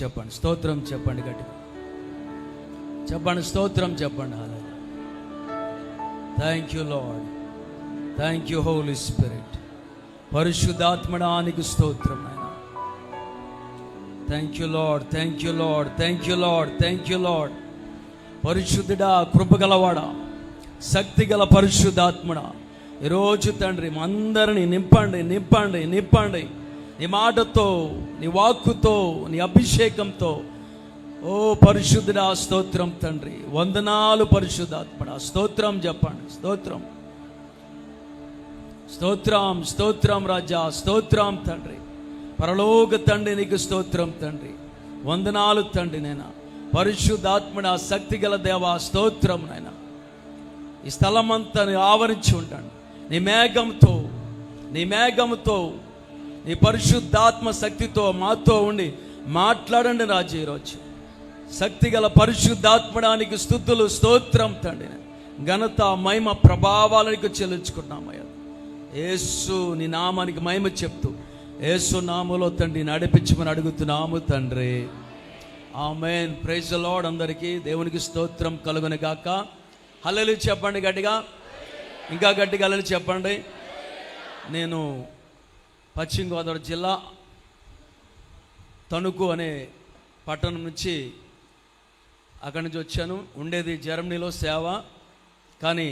చెప్పండి, స్తోత్రం చెప్పండి, గట్టిగా చెప్పండి, స్తోత్రం చెప్పండి. హల్లెలూయా. Thank you Lord, thank you holy spirit. పరిశుద్ధాత్మడానికి స్తోత్రం నాయన. Thank you Lord, thank you Lord, thank you Lord, thank you Lord. పరిశుద్ధుడా, కృపగలవాడా, శక్తిగల పరిశుద్ధాత్ముడా, ఈరోజు తండ్రి అందరినీ నింపండి, నింపండి, నింపండి. నీ మాటతో, నీ వాక్కుతో, నీ అభిషేకంతో. ఓ పరిశుద్ధుడా స్తోత్రం తండ్రి, వందనాలు పరిశుద్ధాత్మడా. స్తోత్రం చెప్పండి, స్తోత్రం, స్తోత్రం, స్తోత్రం రాజా, స్తోత్రం తండ్రి. పరలోక తండ్రి నీకు స్తోత్రం తండ్రి, వందనాలు తండ్రి. నేను పరిశుద్ధాత్మడా, శక్తిగల దేవా స్తోత్రం నాయన. ఈ స్థలమంతా ఆవరించి ఉంటాను నీ మేఘంతో, నీ మేఘంతో, నీ పరిశుద్ధాత్మ శక్తితో మాతో ఉండి మాట్లాడండి రాజు. ఈరోజు శక్తిగల పరిశుద్ధాత్మడానికి స్తుతులు, స్తోత్రం తండ్రి. ఘనత, మహిమ, ప్రభావాలకు చెల్లించుకున్నామయ్యా. యేసు నీ నామానికి మహిమ చెప్తూ యేసు నామములో తండ్రి నడిపించమని అడుగుతున్నాము తండ్రి. ఆమేన్. Praise the Lord. అందరికీ దేవునికి స్తోత్రం కలుగును గాక. హల్లెలూయా చెప్పండి గట్టిగా, ఇంకా గట్టిగా హల్లెలూయా చెప్పండి. నేను పశ్చిమ గోదావరి జిల్లా తణుకు అనే పట్టణం నుంచి అక్కడి నుంచి వచ్చాను. ఉండేది జర్మనీలో సేవ. కానీ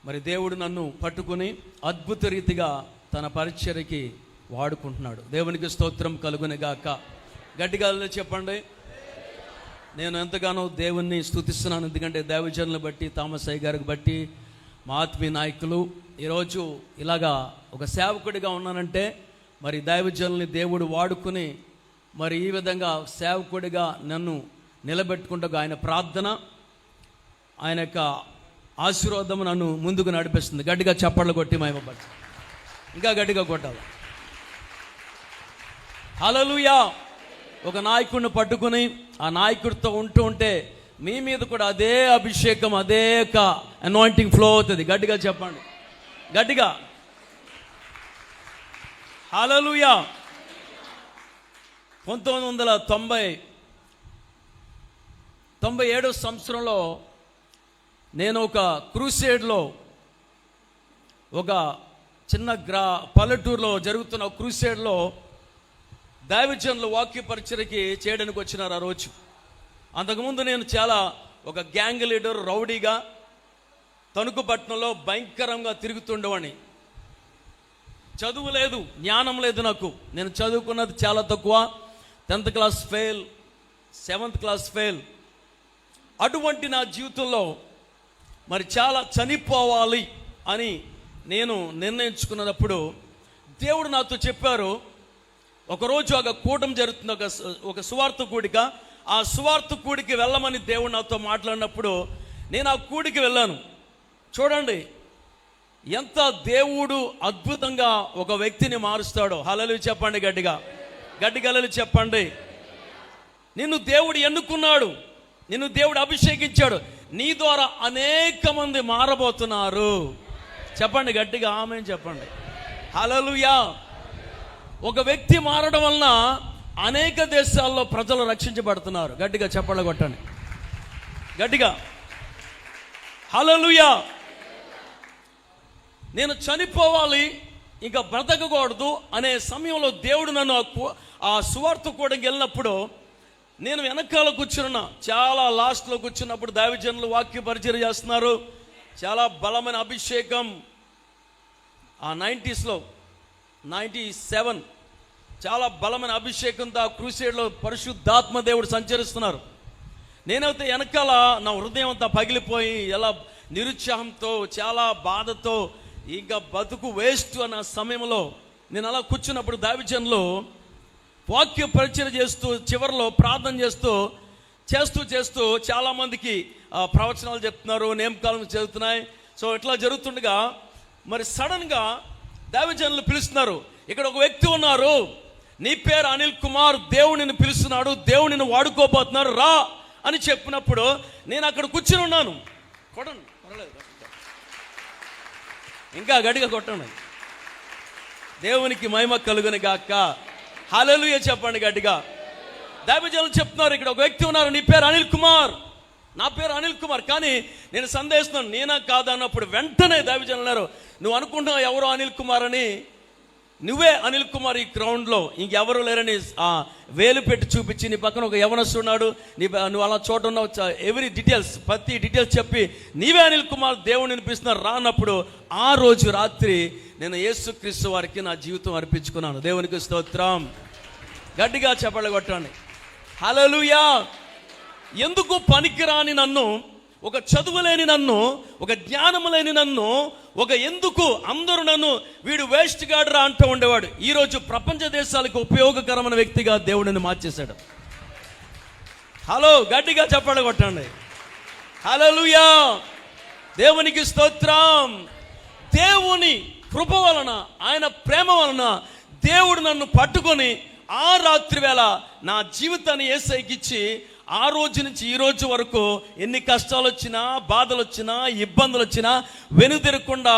మరి దేవుడు నన్ను పట్టుకుని అద్భుత రీతిగా తన పరిచర్యకి వాడుకుంటున్నాడు. దేవునికి స్తోత్రం కలుగును గాక. గట్టిగా చెప్పండి. నేను ఎంతగానో దేవుణ్ణి స్తుతిస్తున్నాను. ఎందుకంటే దైవజనులను బట్టి, థామస్ అయ్య గారికి బట్టి, మా ఆత్మీయ నాయకులు, ఈరోజు ఇలాగా ఒక సేవకుడిగా ఉన్నానంటే మరి దైవజనుల్ని దేవుడు వాడుకుని మరి ఈ విధంగా సేవకుడిగా నన్ను నిలబెట్టుకుంటూ ఆయన ప్రార్థన, ఆయన యొక్క ఆశీర్వాదం నన్ను ముందుకు నడిపిస్తుంది. గట్టిగా చప్పట్లు కొట్టి మహిమపరచు. ఇంకా గట్టిగా కొట్టాలి. హల్లెలూయా. ఒక నాయకుడిని పట్టుకుని ఆ నాయకుడితో ఉంటే మీ మీద కూడా అదే అభిషేకం, అదే యొక్క అనాయింటింగ్ ఫ్లో అవుతుంది. గట్టిగా చెప్పండి, గట్టిగా. హల్లెలూయా. 1997 సంవత్సరంలో నేను ఒక క్రూసేడ్లో, ఒక చిన్న పల్లెటూరులో జరుగుతున్న క్రూసేడ్లో దైవజనులు వాక్య పరిచర్యకి చేయడానికి వచ్చినారు ఆ రోజు. అంతకుముందు నేను చాలా ఒక గ్యాంగ్ లీడర్, రౌడీగా తణుకు పట్టణంలో భయంకరంగా తిరుగుతుండేవాడిని. చదువు లేదు, జ్ఞానం లేదు నాకు. నేను చదువుకున్నది చాలా తక్కువ. 10th class fail, 7th class fail. అటువంటి నా జీవితంలో మరి చాలా చనిపోవాలి అని నేను నిర్ణయించుకున్నప్పుడు దేవుడు నాతో చెప్పారు, ఒకరోజు ఒక కూటం జరుగుతుంది, ఒక సువార్త కూడిక. ఆ సువార్త కూడికి వెళ్ళమని దేవుడు నాతో మాట్లాడినప్పుడు నేను ఆ కూడికి వెళ్ళాను. చూడండి ఎంత దేవుడు అద్భుతంగా ఒక వ్యక్తిని మారుస్తాడో. హల్లెలూయా చెప్పండి గట్టిగా, గట్టిగా హల్లెలూయా చెప్పండి. నిన్ను దేవుడు ఎన్నుకున్నాడు, నిన్ను దేవుడు అభిషేకించాడు. నీ ద్వారా అనేక మంది మారబోతున్నారు. చెప్పండి గట్టిగా ఆమేన్ చెప్పండి. హల్లెలూయా. ఒక వ్యక్తి మారడం వలన అనేక దేశాల్లో ప్రజలు రక్షించబడుతున్నారు. గట్టిగా చప్పట్లు కొట్టండి, గట్టిగా. హల్లెలూయా. నేను చనిపోవాలి, ఇంకా బ్రతకకూడదు అనే సమయంలో దేవుడు నన్ను ఆ సువార్త కూడా వెళ్ళినప్పుడు నేను వెనకాల కూర్చున్నా, చాలా లాస్ట్లో కూర్చున్నప్పుడు దైవజనులు వాక్య పరిచర్య చేస్తున్నారు. చాలా బలమైన అభిషేకం. ఆ 97 చాలా బలమైన అభిషేకంతో ఆ క్రూసేడ్లో పరిశుద్ధాత్మ దేవుడు సంచరిస్తున్నారు. నేనైతే వెనకాల నా హృదయం అంతా పగిలిపోయి ఎలా నిరుత్సాహంతో, చాలా బాధతో, ఇంకా బతుకు వేస్ట్ అన్న సమయంలో నేను అలా కూర్చున్నప్పుడు దైవజనులు వాక్య పరిచర్య చేస్తూ, చివరిలో ప్రార్థన చేస్తూ చాలామందికి ప్రవచనాలు చెప్తున్నారు, నేమకాలం జరుగుతున్నాయి. సో ఇట్లా జరుగుతుండగా మరి సడన్గా దైవజనులు పిలుస్తున్నారు, ఇక్కడ ఒక వ్యక్తి ఉన్నారు, నీ పేరు అనిల్ కుమార్, దేవుడు నిన్ను పిలుస్తున్నాడు, దేవుడు నిన్ను వాడుకోబోతున్నారు, రా అని చెప్పినప్పుడు నేను అక్కడ కూర్చుని ఉన్నాను. కొట్టండి, పర్వాలేదు, ఇంకా గట్టిగా కొట్టండి. దేవునికి మహిమ కలుగును గాక. హల్లెలూయా చెప్పండి గట్టిగా. దైవజనులు చెప్తున్నారు, ఇక్కడ ఒక వ్యక్తి ఉన్నారు, నీ పేరు అనిల్ కుమార్, నా పేరు అనిల్ కుమార్, కానీ నేను సందేహిస్తున్నాను నేనా కాదా అన్నప్పుడు వెంటనే దైవజనులు అన్నారు, నువ్వు అనుకుంటున్నావు ఎవరో అనిల్ కుమార్ అని, నువ్వే అనిల్ కుమార్, ఈ గ్రౌండ్లో ఇంకెవరు లేరని వేలు పెట్టి చూపించి, నీ పక్కన ఒక యవనస్తుడు ఉన్నాడు, నువ్వు అలా చోట ఉన్నావు, ఎవ్రీ డీటెయిల్స్, ప్రతి డీటెయిల్స్ చెప్పి నీవే అనిల్ కుమార్, దేవుడు వినిపిస్తున్నారు రానప్పుడు, ఆ రోజు రాత్రి నేను యేసుక్రీస్తు వారికి నా జీవితం అర్పించుకున్నాను. దేవునికి స్తోత్రం. గట్టిగా చెప్పలు కొట్టండి. హల్లెలూయా. ఎందుకు పనికిరాని నన్ను, ఒక చదువులేని నన్ను, ఒక జ్ఞానము లేని నన్ను, ఒక ఎందుకు అందరూ నన్ను వీడు వేస్ట్ గాడ్రా అంటూ ఉండేవాడు, ఈరోజు ప్రపంచ దేశాలకు ఉపయోగకరమైన వ్యక్తిగా దేవుడిని మార్చేశాడు. హలో, గట్టిగా చెప్పండి కొట్టండి. హల్లెలూయా. దేవునికి స్తోత్రం. దేవుని కృప వలన, ఆయన ప్రేమ వలన దేవుడు నన్ను పట్టుకొని ఆ రాత్రి వేళ నా జీవితాన్ని యేసయ్యకిచ్చి, ఆ రోజు నుంచి ఈ రోజు వరకు ఎన్ని కష్టాలు వచ్చినా, బాధలు వచ్చినా, ఇబ్బందులు వచ్చినా వెనుదిరగకుండా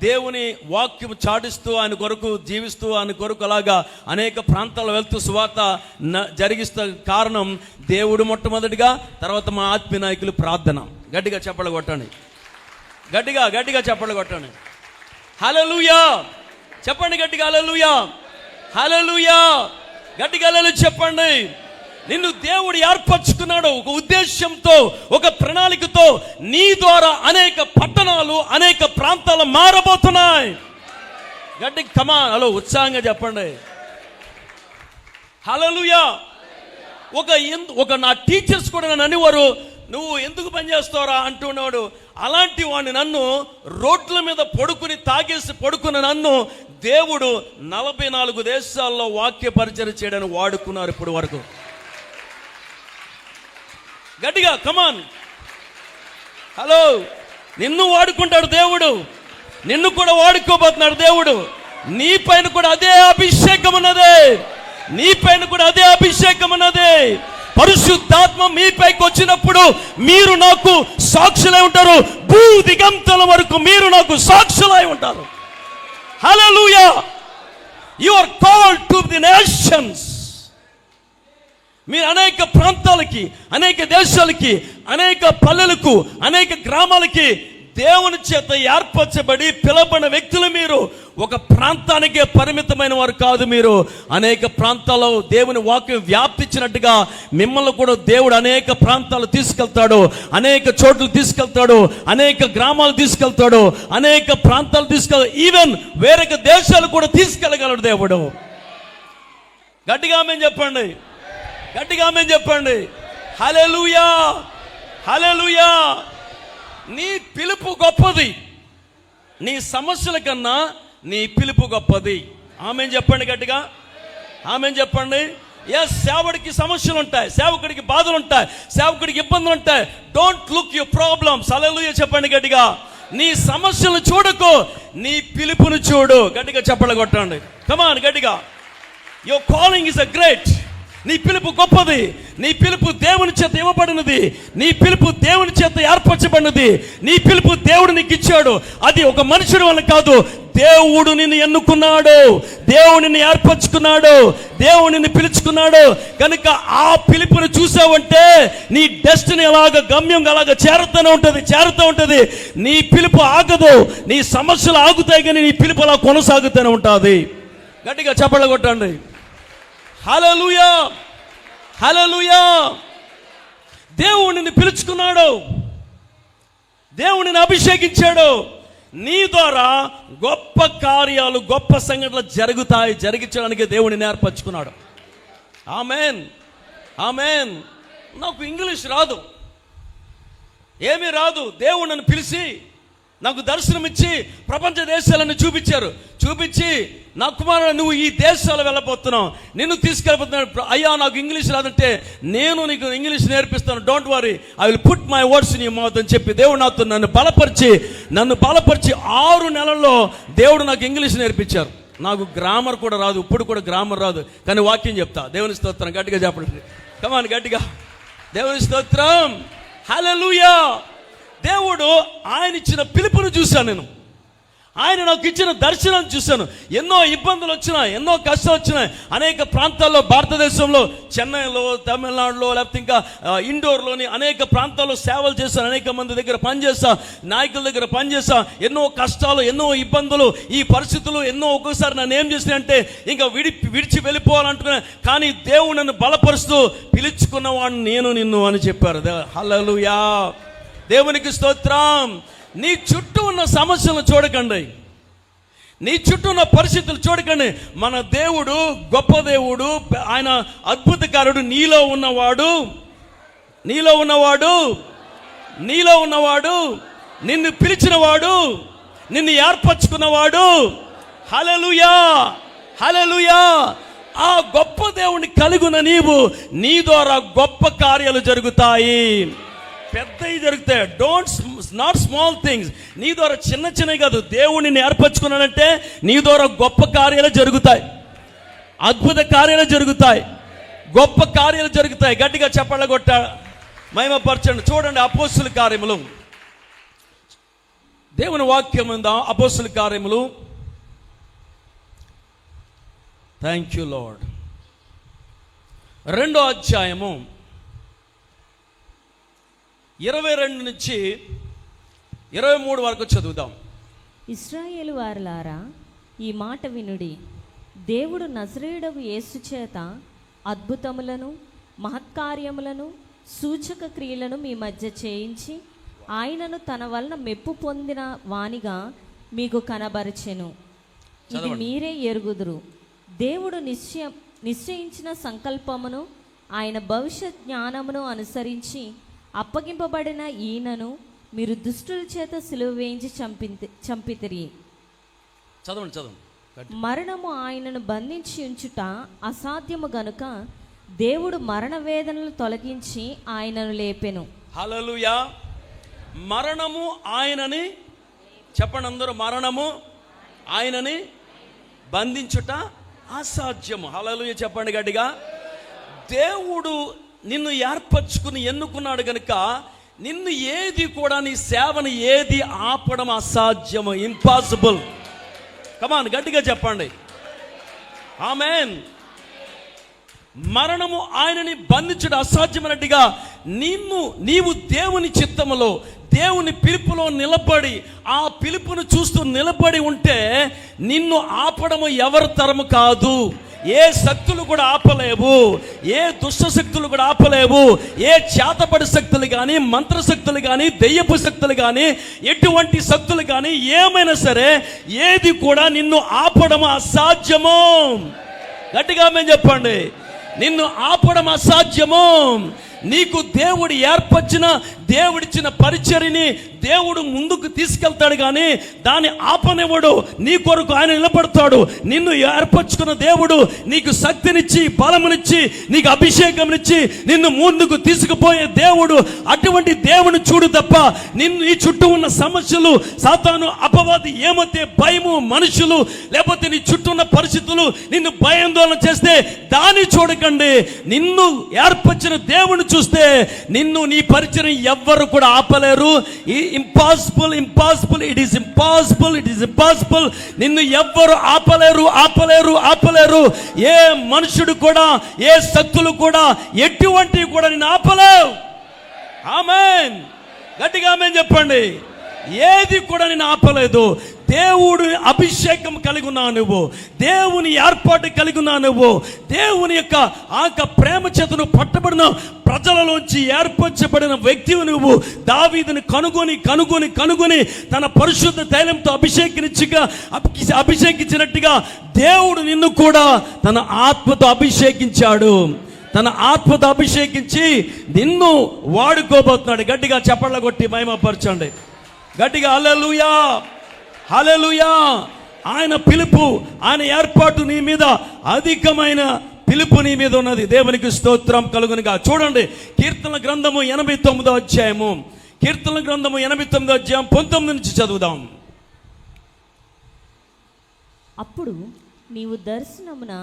దేవుని వాక్యం చాటిస్తూ, ఆయన కొరకు జీవిస్తూ, ఆయన కొరకు అలాగా అనేక ప్రాంతాలు వెళ్తూ సువార్త జరిగిస్తూ కారణం దేవుడు మొట్టమొదటిగా, తర్వాత మా ఆత్మీయ నాయకులు ప్రార్థన. గట్టిగా చెప్పలు కొట్టండి. గట్టిగా చెప్పలు కొట్టండి. హల్లెలూయా. చెప్పండి గట్టిగా హల్లెలూయా. హల్లెలూయా. గట్టిగా హల్లెలూయా చెప్పండి. నిన్ను దేవుడు ఏర్పరచుకున్నాడు ఒక ఉద్దేశంతో, ఒక ప్రణాళికతో. నీ ద్వారా అనేక పట్టణాలు, అనేక ప్రాంతాలు మారబోతున్నాయి. గట్టి కమాన్, హలో, ఉత్సాహంగా చెప్పండి. హల్లెలూయా. ఒక నా టీచర్స్ కూడా నన్ను అనేవారు, నువ్వు ఎందుకు పనిచేస్తావురా అంటున్నాడు. అలాంటి వాడిని, నన్ను రోడ్ల మీద తాగేసి పడుకున్న నన్ను దేవుడు 44 దేశాల్లో వాక్య పరిచయం చేయడానికి వాడుకున్నారు ఇప్పుడు వరకు. గట్టిగా కమాన్. హలో, నిన్ను వాడుకుంటాడు దేవుడు, నిన్ను కూడా వాడుకోబోతున్నాడు దేవుడు. నీ పైన కూడా అదే అభిషేకం ఉన్నది, నీ పైన కూడా అదే అభిషేకం ఉన్నది. పరిశుద్ధాత్మ మీ పైకి వచ్చినప్పుడు మీరు నాకు సాక్షులై ఉంటారు. భూ దిగంతల వరకు మీరు నాకు సాక్షులై ఉంటారు. హల్లెలూయా. You are called to the nations. మీరు అనేక ప్రాంతాలకి, అనేక దేశాలకి, అనేక పల్లెలకు, అనేక గ్రామాలకి దేవుని చేత ఏర్పరచబడి పిలవబడిన వ్యక్తులు. మీరు ఒక ప్రాంతానికే పరిమితమైన వారు కాదు. మీరు అనేక ప్రాంతాల్లో దేవుని వాక్యం వ్యాప్తించినట్టుగా మిమ్మల్ని కూడా దేవుడు అనేక ప్రాంతాలు తీసుకెళ్తాడు, అనేక చోట్ల తీసుకెళ్తాడు, అనేక గ్రామాలు తీసుకెళ్తాడు, అనేక ప్రాంతాలు ఈవెన్ వేరే దేశాలు కూడా తీసుకెళ్ళగలడు దేవుడు. గట్టిగా ఆమేన్ చెప్పండి. గట్టిగా ఆమేన్ చెప్పండి. హల్లెలూయా. హల్లెలూయా. నీ పిలుపు గొప్పది, నీ సమస్యల కన్నా నీ పిలుపు గొప్పది. ఆమేన్ చెప్పండి. గట్టిగా ఆమేన్ చెప్పండి. ఎస్, సేవకుడికి సమస్యలు ఉంటాయి, సేవకుడికి బాధలు ఉంటాయి, సేవకుడికి ఇబ్బందులు ఉంటాయి. Don't look your problems. హల్లెలూయా చెప్పండి గట్టిగా. నీ సమస్యలు చూడకు, నీ పిలుపును చూడు. గట్టిగా చెప్పలు కొట్టండి. కమాన్ గట్టిగా. Your calling is a great. నీ పిలుపు గొప్పది, నీ పిలుపు దేవుని చేత ఇవ్వబడినది, నీ పిలుపు దేవుని చేత ఏర్పరచబడినది, నీ పిలుపు దేవుడు నీకు ఇచ్చాడు. అది ఒక మనుషుడి వల్ల కాదు, దేవుడు నిన్ను ఎన్నుకున్నాడు, దేవుడు నిన్ను ఏర్పరచుకున్నాడు, దేవుడు నిన్ను పిలుచుకున్నాడు. కనుక ఆ పిలుపుని చూసావంటే నీ డెస్టినీ అలాగ గమ్యం అలాగ చేరుతూ ఉంటుంది. నీ పిలుపు ఆగదు, నీ సమస్యలు ఆగుతాయి, కానీ నీ పిలుపు అలా కొనసాగుతూనే ఉంటుంది. గట్టిగా చప్పట్లు కొట్టండి. హల్లెలూయా. హల్లెలూయా. దేవుడిని పిలుచుకున్నాడు, దేవుడిని అభిషేకించాడు. నీ ద్వారా గొప్ప కార్యాలు, గొప్ప సంఘటనలు జరిగించడానికి దేవుడిని ఏర్పరచుకున్నాడు. ఆమేన్. ఆమేన్. నాకు ఇంగ్లీష్ రాదు, ఏమీ రాదు. దేవుడు నన్ను పిలిచి నాకు దర్శనం ఇచ్చి ప్రపంచ దేశాలను చూపించి నా కుమారుడు నువ్వు ఈ దేశాలు వెళ్ళబోతున్నావు, నిన్ను తీసుకెళ్ళిపోతున్నాడు. అయ్యా నాకు ఇంగ్లీష్ రాదంటే నేను నీకు ఇంగ్లీష్ నేర్పిస్తాను, don't worry, I will put my words in your mouth అని చెప్పి దేవుడు నాతో నన్ను బలపరిచి 6 నెలల్లో దేవుడు నాకు ఇంగ్లీష్ నేర్పించారు. నాకు గ్రామర్ కూడా రాదు, ఇప్పుడు కూడా గ్రామర్ రాదు, కానీ వాక్యం చెప్తా. దేవుని స్తోత్రం. గట్టిగా చెప్పండి. కమాన్ గట్టిగా. దేవుని స్తోత్రం. హల్లెలూయా. దేవుడు ఆయన ఇచ్చిన పిలుపును చూశాను నేను. ఆయన నాకు ఇచ్చిన దర్శనం చూశాను. ఎన్నో ఇబ్బందులు వచ్చినాయి, ఎన్నో కష్టాలు వచ్చినాయి. అనేక ప్రాంతాల్లో, భారతదేశంలో, చెన్నైలో, తమిళనాడులో, లేకపోతే ఇంకా ఇండోర్లోని అనేక ప్రాంతాల్లో సేవలు చేశాను. అనేక మంది దగ్గర పనిచేస్తా, నాయకుల దగ్గర పనిచేస్తా. ఎన్నో కష్టాలు, ఎన్నో ఇబ్బందులు, ఈ పరిస్థితులు ఎన్నో. ఒక్కోసారి నన్ను ఏం చేసినాయంటే ఇంకా విడిచి వెళ్ళిపోవాలంటున్నా. కానీ దేవుడు నన్ను బలపరుస్తూ పిలుచుకున్నవాడు నేను నిన్ను అని చెప్పారు. హల్లెలూయా, దేవునికి స్తోత్రం. నీ చుట్టూ ఉన్న సమస్యలను చూడకండి, నీ చుట్టూ ఉన్న పరిస్థితులు చూడకండి. మన దేవుడు గొప్ప దేవుడు, ఆయన అద్భుతకారుడు. నీలో ఉన్నవాడు నిన్ను పిలిచినవాడు, నిన్ను ఏర్పరచుకున్నవాడు. హల్లెలూయా, హల్లెలూయా. ఆ గొప్ప దేవుని కలిగిన నీవు, నీ ద్వారా గొప్ప కార్యాలు జరుగుతాయి, పెద్దవి జరుగుతాయి. Not small things. నీ ద్వారా చిన్నవి కాదు. దేవుడిని ఏర్పరచుకున్నానంటే నీ ద్వారా గొప్ప కార్యాలు జరుగుతాయి, అద్భుత కార్యాలు జరుగుతాయి, గొప్ప కార్యాలు జరుగుతాయి. గట్టిగా చప్పట్లు కొట్ట మహిమపరచండి. చూడండి అపోస్తుల కార్యములు, దేవుని వాక్యం ఉందా? అపోస్తుల కార్యములు, థ్యాంక్ యూ లార్డ్, 2వ అధ్యాయము 22 నుంచి 23 వరకు చదువుదాం. ఇశ్రాయేలు వారలారా, ఈ మాట వినుడి. దేవుడు నజరేయుడగు యేసు చేత అద్భుతములను, మహత్కార్యములను, సూచక క్రియలను మీ మధ్య చేయించి ఆయనను తన వలన మెప్పు పొందిన వానిగా మీకు కనబరచెను. ఇది మీరే ఎరుగుదురు. దేవుడు నిశ్చయించిన సంకల్పమును, ఆయన భవిష్యత్ జ్ఞానమును అనుసరించి అప్పగింపబడిన ఈయనను మీరు దుష్టుల చేత సిలువ వేయించి చంపితిరి. మరణము ఆయనను బంధించి ఉంచుట అసాధ్యము గనుక దేవుడు మరణ వేదనలు తొలగించి ఆయనను లేపెను. హల్లెలూయా. మరణము ఆయనని, చెప్పండి అందరూ, మరణము ఆయనని బంధించుట అసాధ్యము. హల్లెలూయా చెప్పండి గట్టిగా. దేవుడు నిన్ను ఏర్పరచుకుని ఎన్నుకున్నాడు గనుక నిన్ను ఏది కూడా, నీ సేవను ఏది ఆపడం అసాధ్యము, ఇంపాసిబుల్. కమాన్ గట్టిగా చెప్పండి ఆమేన్. మరణము ఆయనని బంధించడం అసాధ్యమైనట్టుగా నీవు దేవుని చిత్తములో, దేవుని పిలుపులో నిలబడి, ఆ పిలుపును చూస్తూ నిలబడి ఉంటే నిన్ను ఆపడము ఎవరి తరము కాదు. ఏ శక్తులు కూడా ఆపలేవు, ఏ దుష్ట శక్తులు కూడా ఆపలేవు. ఏ చేతపడి శక్తులు కానీ, మంత్రశక్తులు కానీ, దెయ్యపు శక్తులు కానీ, ఎటువంటి శక్తులు కానీ, ఏమైనా సరే ఏది కూడా నిన్ను ఆపడం అసాధ్యము. గట్టిగా మేము చెప్పండి, నిన్ను ఆపడం అసాధ్యము. నీకు దేవుడు ఏర్పరిచిన, దేవుడిచ్చిన పరిచర్యని దేవుడు ముందుకు తీసుకెళ్తాడు కానీ దాన్ని ఆపనివ్వడు. నీ కొరకు ఆయన నిలబడతాడు. నిన్ను ఏర్పరచుకున్న దేవుడు నీకు శక్తినిచ్చి, బలమునిచ్చి, నీకు అభిషేకమునిచ్చి నిన్ను ముందుకు తీసుకుపోయే దేవుడు. అటువంటి దేవుని చూడు తప్ప నిన్ను, నీ చుట్టూ ఉన్న సమస్యలు, సాతాను, అపవాది, ఏమైతే భయము, మనుషులు, లేకపోతే నీ చుట్టూ ఉన్న పరిస్థితులు నిన్ను భయాందోళన చేస్తే దాన్ని చూడకండి. నిన్ను ఏర్పరిచిన దేవుని చూస్తే నిన్ను, నీ పరిచయం ఎవ్వరు కూడా ఆపలేరు. Impossible, impossible, it is impossible, it is impossible. నిన్ను ఎవ్వరు ఆపలేరు, ఆపలేరు, ఆపలేరు. ఏ మనుషుడు కూడా, ఏ శక్తులు కూడా, ఎటువంటివి కూడా నిన్ను ఆపలేవు. ఆమేన్. గట్టిగా ఆమేన్ చెప్పండి. ఏది కూడా నేను ఆపలేదు. దేవుడు అభిషేకం కలిగి ఉన్నావు నువ్వు, దేవుని ఏర్పాటు కలిగి ఉన్నావు నువ్వు, దేవుని యొక్క ప్రేమ చేతను పట్టబడిన ప్రజలలోంచి ఏర్పరచబడిన వ్యక్తివి నువ్వు. దావీదుని కనుగొని తన పరిశుద్ధ తైలంతో అభిషేకించినట్టుగా దేవుడు నిన్ను కూడా తన ఆత్మతో అభిషేకించాడు. తన ఆత్మతో అభిషేకించి నిన్ను వాడుకోబోతున్నాడు. గట్టిగా చప్పట్ల కొట్టి మహిమపరచండి గట్టిగా. హల్లెలూయా, హల్లెలూయా. ఆయన పిలుపు, ఆయన ఏర్పాటు నీ మీద, అధికమైన పిలుపు నీ మీద ఉన్నది. దేవునికి స్తోత్రం కలుగునుగా. చూడండి కీర్తనల గ్రంథము 89వ అధ్యాయము, కీర్తనల గ్రంథము 89వ అధ్యాయం 19 నుంచి చదువుదాం. అప్పుడు నీవు దర్శనమున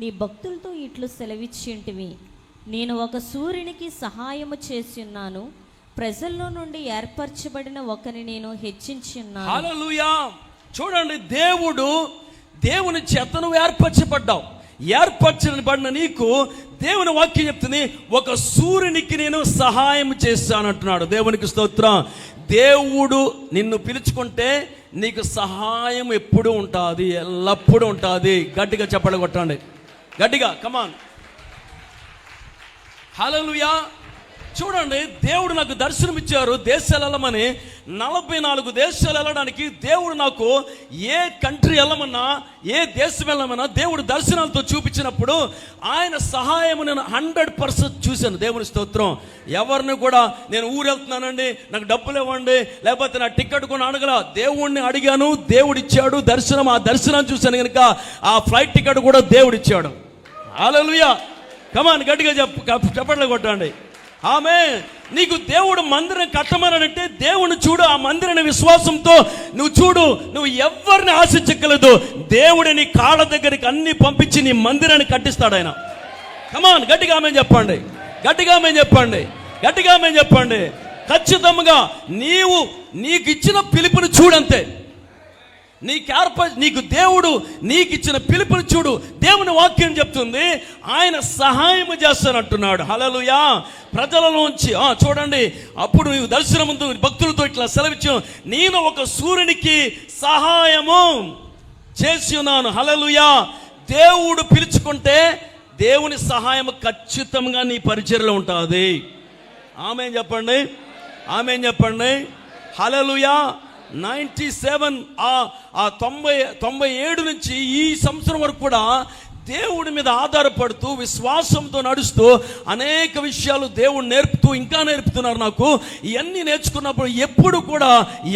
నీ భక్తులతో ఇట్లు సెలవిచ్చింటివి, నేను ఒక సూర్యునికి సహాయము చేసి ఉన్నాను, ప్రజల్లో నుండి ఏర్పరచబడిన ఒకరిని నేను హెచ్చించి ఉన్నాను. హల్లెలూయా. చూడండి, దేవుని చేత నువ్వు ఏర్పరచబడ్డావు. ఏర్పరచబడిన నీకు దేవుని వాక్యం చెప్తుంది, ఒక సూర్యునికి నేను సహాయం చేస్తానంటున్నాడు. దేవునికి స్తోత్రం. దేవుడు నిన్ను పిలుచుకుంటే నీకు సహాయం ఎప్పుడు ఉంటుంది, ఎల్లప్పుడూ ఉంటుంది. గట్టిగా చెప్పండి, కొట్టండి గట్టిగా, కమాన్, హల్లెలూయా. చూడండి, దేవుడు నాకు దర్శనం ఇచ్చారు దేశాలు వెళ్ళమని. 44 దేశాలు వెళ్ళడానికి దేవుడు నాకు ఏ కంట్రీ వెళ్ళమన్నా, ఏ దేశం వెళ్ళమన్నా దేవుడు దర్శనాలతో చూపించినప్పుడు ఆయన సహాయం నేను 100% చూశాను. దేవుని స్తోత్రం. ఎవరిని కూడా నేను ఊరు వెళ్తున్నానండి, నాకు డబ్బులు ఇవ్వండి, లేకపోతే నా టికెట్ కూడా అడగల. దేవుడిని అడిగాను, దేవుడు ఇచ్చాడు దర్శనం. ఆ దర్శనాన్ని చూశాను కనుక ఆ ఫ్లైట్ టికెట్ కూడా దేవుడు ఇచ్చాడు. హల్లెలూయా. కమాన్, గట్టిగా చెప్పండి, కొట్టండి. ఆమె నీకు దేవుడు మందిరం కట్టమనంటే దేవుని చూడు, ఆ మందిరాన్ని విశ్వాసంతో నువ్వు చూడు. నువ్వు ఎవరిని ఆశించగలదు, దేవుడు నీ కాళ్ళ దగ్గరికి అన్ని పంపించి నీ మందిరాన్ని కట్టిస్తాడు ఆయన. కమాన్, గట్టిగా ఆమె చెప్పండి, గట్టిగా ఆమె చెప్పండి, గట్టిగా ఆమె చెప్పండి. ఖచ్చితంగా నీకు ఇచ్చిన పిలుపుని చూడంతే. నీకు దేవుడు నీకు ఇచ్చిన పిలుపుని చూడు. దేవుని వాక్యం చెప్తుంది ఆయన సహాయం చేస్తానంటున్నాడు. హల్లెలూయా. ప్రజలలోంచి చూడండి, అప్పుడు నీవు దర్శనం ముందు భక్తులతో ఇట్లా సెలవిచ్చాం, నేను ఒక సూర్యునికి సహాయము చేసి ఉన్నాను. హల్లెలూయా. దేవుడు పిలుచుకుంటే దేవుని సహాయం ఖచ్చితంగా నీ పరిచర్యలో ఉంటుంది. ఆమేన్ చెప్పండి, ఆమేన్ చెప్పండి. హల్లెలూయా. 97 నుంచి ఈ సంవత్సరం వరకు కూడా దేవుడి మీద ఆధారపడుతూ విశ్వాసంతో నడుస్తూ అనేక విషయాలు దేవుడు ఇంకా నేర్పుతున్నారు నాకు. ఇవన్నీ నేర్చుకున్నప్పుడు ఎప్పుడు కూడా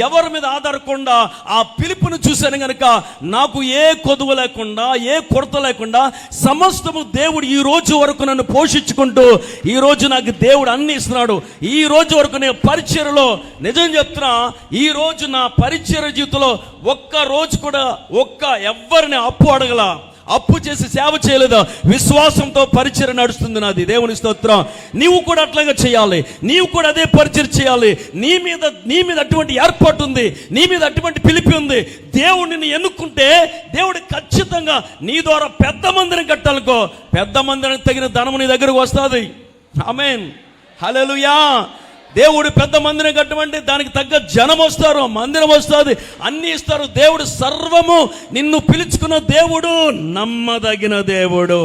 ఎవరి మీద ఆధారకుండా ఆ పిలుపును చూశాను కనుక నాకు ఏ కొదువ లేకుండా, ఏ కొరత లేకుండా సమస్తము దేవుడు ఈ రోజు వరకు నన్ను పోషించుకుంటూ ఈ రోజు నాకు దేవుడు అన్ని ఇస్తున్నాడు. ఈ రోజు వరకు నేను పరిచర్యలో నిజం చెప్తున్నా, ఈ రోజు నా పరిచర్య జీవితంలో ఒక్క రోజు కూడా ఎవ్వరిని అప్పు చేసి సేవ చేయలేదు. విశ్వాసంతో పరిచర్య నడుస్తుంది నాది. దేవుని స్తోత్రం. నీవు కూడా అట్లాగా చేయాలి, నీవు కూడా అదే పరిచర్య చేయాలి. నీ మీద అటువంటి ఏర్పాటు ఉంది, నీ మీద అటువంటి పిలిపి ఉంది. దేవుడిని ఎన్నుకుంటే దేవుడు ఖచ్చితంగా నీ ద్వారా పెద్ద మందిరం కట్టాలనుకో, పెద్ద మందిరం తగిన ధనము నీ దగ్గరకు వస్తుంది. ఆమేన్, హల్లెలూయా. దేవుడు పెద్ద మందిరం కట్టమంటే దానికి తగ్గ జనం వస్తారు, మందిరం వస్తుంది, అన్ని ఇస్తారు. దేవుడు సర్వము నిన్ను పిలుచుకున్న దేవుడు నమ్మదగిన దేవుడు.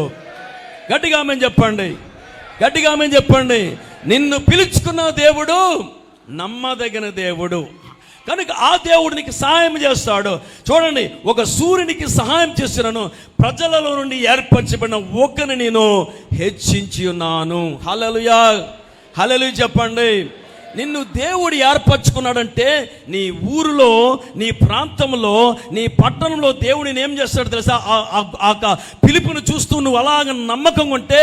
గట్టిగా ఆమేన్ చెప్పండి, గట్టిగా ఆమేన్ చెప్పండి. నిన్ను పిలుచుకున్న దేవుడు నమ్మదగిన దేవుడు కనుక ఆ దేవుడు నీకు సహాయం చేస్తాడు. చూడండి, ఒక సూర్యునికి సహాయం చేస్తున్నాను, ప్రజలలో నుండి ఏర్పరచబడిన ఒకరిని నేను హెచ్చించి ఉన్నాను. హల్లెలూయా, హల్లెలూయా చెప్పండి. నిన్ను దేవుడు ఏర్పరచుకున్నాడంటే నీ ఊరిలో, నీ ప్రాంతంలో, నీ పట్టణంలో దేవుడిని ఏం చేస్తాడు తెలుసా? ఆ పిలుపును చూస్తూ నువ్వు అలాగ నమ్మకంగా ఉంటే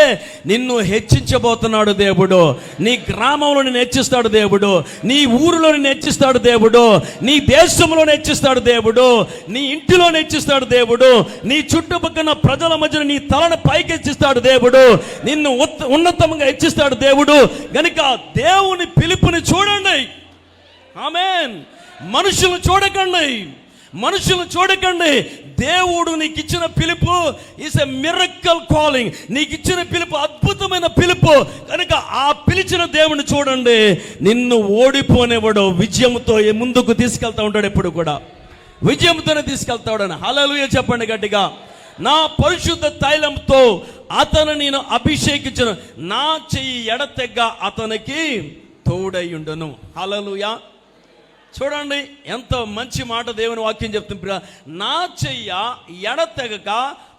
నిన్ను హెచ్చించబోతున్నాడు దేవుడు. నీ గ్రామంలో నిన్ను హెచ్చిస్తాడు దేవుడు, నీ ఊరిలో నిన్ను హెచ్చిస్తాడు దేవుడు, నీ దేశంలో హెచ్చిస్తాడు దేవుడు, నీ ఇంటిలో హెచ్చిస్తాడు దేవుడు, నీ చుట్టుపక్కల ప్రజల మధ్యన నీ తలను పైకి హెచ్చిస్తాడు దేవుడు, నిన్ను ఉన్నతంగా హెచ్చిస్తాడు దేవుడు. గనుక దేవుని పిలుపుని చూడండి. ఆమేన్. మనుషులను చూడకండి, మనుషులను చూడకండి. దేవుడు నీకు ఇచ్చిన పిలుపు ఈస్ ఎ మిరకల్ కాలింగ్. నీకు ఇచ్చిన పిలుపు అద్భుతమైన పిలుపు కనుక ఆ పిలిచిన దేవుని చూడండి. నిన్ను ఓడిపోనేవాడు, విజయంతో ముందుకు తీసుకెళ్తా ఉంటాడు. ఎప్పుడు కూడా విజయంతోనే తీసుకెళ్తాడని. హల్లెలూయా చెప్పండి గట్టిగా. నా పరిశుద్ధ తైలంతో అతను నేను అభిషేకించను, నా చెయ్యి ఎడతెగ్గ అతనికి తోడయ్యుండును. హల్లెలూయా. చూడండి ఎంత మంచి మాట దేవుని వాక్యం చెప్తుంది. నా చెయ్య ఎడతెగక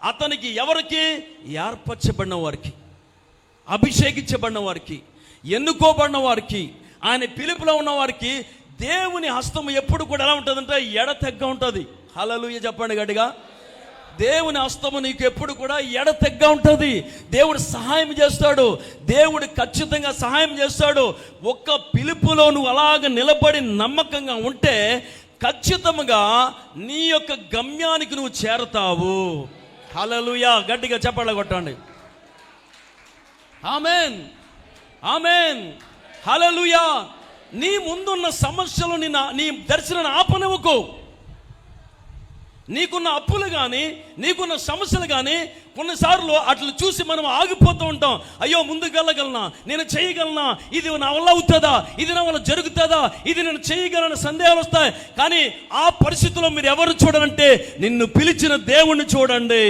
అతనికి, ఎవరికి? ఏర్పరచబడిన వారికి, అభిషేకించబడిన వారికి, ఎన్నుకోబడిన వారికి, ఆయన పిలుపులో ఉన్న వారికి దేవుని హస్తం ఎప్పుడు కూడా ఎలా ఉంటుందంటే ఎడతెగ్గ ఉంటుంది. హల్లెలూయా చెప్పండి గట్టిగా. దేవుని హస్తము నీకు ఎప్పుడు కూడా ఎడతెగ్గా ఉంటుంది. దేవుడు సహాయం చేస్తాడు, దేవుడు ఖచ్చితంగా సహాయం చేస్తాడు. ఒక్క పిలుపులో నువ్వు అలాగ నిలబడి నమ్మకంగా ఉంటే ఖచ్చితంగా నీ యొక్క గమ్యానికి నువ్వు చేరతావు. హల్లెలూయా గట్టిగా చెప్పాలి కొట్టండి. ఆమేన్, ఆమేన్, హల్లెలూయా. నీ ముందున్న సమస్యలు నీ దర్శనాన్ని ఆపనివ్వకు. నీకున్న అప్పులు కానీ, నీకున్న సమస్యలు కానీ కొన్నిసార్లు అట్లా చూసి మనం ఆగిపోతూ ఉంటాం. అయ్యో, ముందుకు వెళ్ళగలనా, నేను చేయగలనా, ఇది నా వల్ల అవుతుందా, ఇది నా వల్ల జరుగుతుందా, ఇది నేను చేయగలన సందేహాలు వస్తాయి. కానీ ఆ పరిస్థితుల్లో మీరు ఎవరు చూడాలంటే నిన్ను పిలిచిన దేవుణ్ణి చూడండి,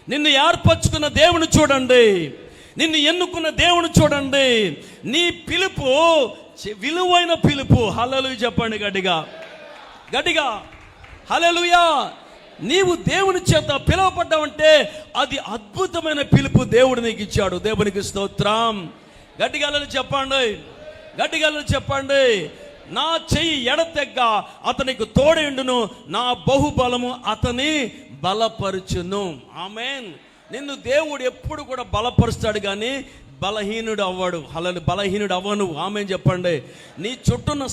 నిన్ను ఏర్పరచుకున్న దేవుని చూడండి, నిన్ను ఎన్నుకున్న దేవుని చూడండి. నీ పిలుపు విలువైన పిలుపు. హల్లెలూయా చెప్పండి గట్టిగా, గట్టిగా హల్లెలూయా. నీవు దేవుని చేత పిలువబడ్డావంటే అది అద్భుతమైన పిలుపు దేవుడు నీకు ఇచ్చాడు. దేవునికి స్తోత్రం. గట్టిగా చెప్పండి, గట్టిగా చెప్పండి. నా చెయ్యి ఎడతెగ్గ అతనికి తోడేండును, నా బహుబలము అతని బలపరుచును. ఆమేన్. నిన్ను దేవుడు ఎప్పుడు కూడా బలపరుస్తాడు కానీ బలహీనుడు అవ్వడు. బలహీనుడు అవ్వను. ఆమేన్ చెప్పండి. నీ చుట్టూన్న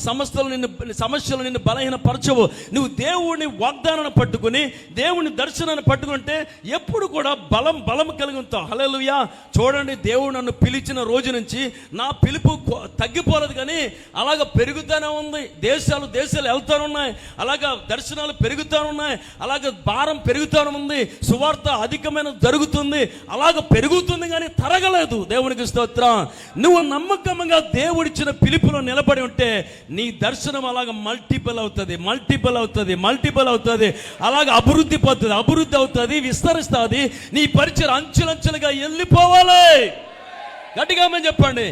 సమస్యలు నిన్ను బలహీనపరచవు. నువ్వు దేవుని వాగ్దానాన్ని పట్టుకుని, దేవుని దర్శనాన్ని పట్టుకుంటే ఎప్పుడు కూడా బలం కలిగి ఉంటావు. హల్లెలూయా. చూడండి, దేవుడు నన్ను పిలిచిన రోజు నుంచి నా పిలుపు తగ్గిపోలేదు కానీ అలాగ పెరుగుతూనే ఉంది. దేశాలు వెళ్తానే ఉన్నాయి, అలాగా దర్శనాలు పెరుగుతూ ఉన్నాయి, అలాగ భారం పెరుగుతూనే ఉంది, సువార్త అధికమైన జరుగుతుంది, అలాగ పెరుగుతుంది కానీ తరగలేదు. దేవునికి స్తోత్రం. నువ్వు నమ్మకంగా దేవుడిచ్చిన పిలుపులో నిలబడి ఉంటే నీ దర్శనం అలాగ మల్టిపుల్ అవుతుంది. అలాగ అభివృద్ధి అవుతుంది, విస్తరిస్తుంది. నీ పరిచయం అంచులంచులుగా వెళ్ళిపోవాలి. గట్టిగా చెప్పండి.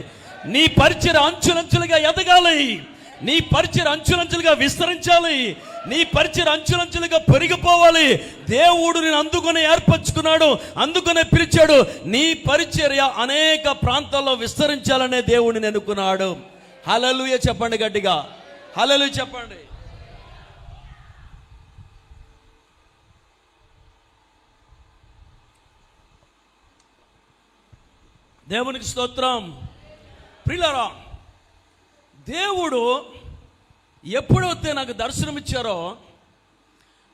నీ పరిచయం అంచులంచులుగా ఎదగాలి, నీ పరిచయం అంచులంచులుగా విస్తరించాలి, నీ పరిచయం అంచులంచులుగా పెరిగిపోవాలి. దేవుడు నేను అందుకునే ఏర్పరచుకున్నాడు, అందుకునే పిలిచాడు. నీ పరిచర్య అనేక ప్రాంతాల్లో విస్తరించాలనే దేవుడిని ఎన్నుకున్నాడు. హల్లెలూయా చెప్పండి గట్టిగా, హల్లెలూయా చెప్పండి. దేవునికి స్తోత్రం. ప్రియులారా, దేవుడు ఎప్పుడైతే నాకు దర్శనం ఇచ్చారో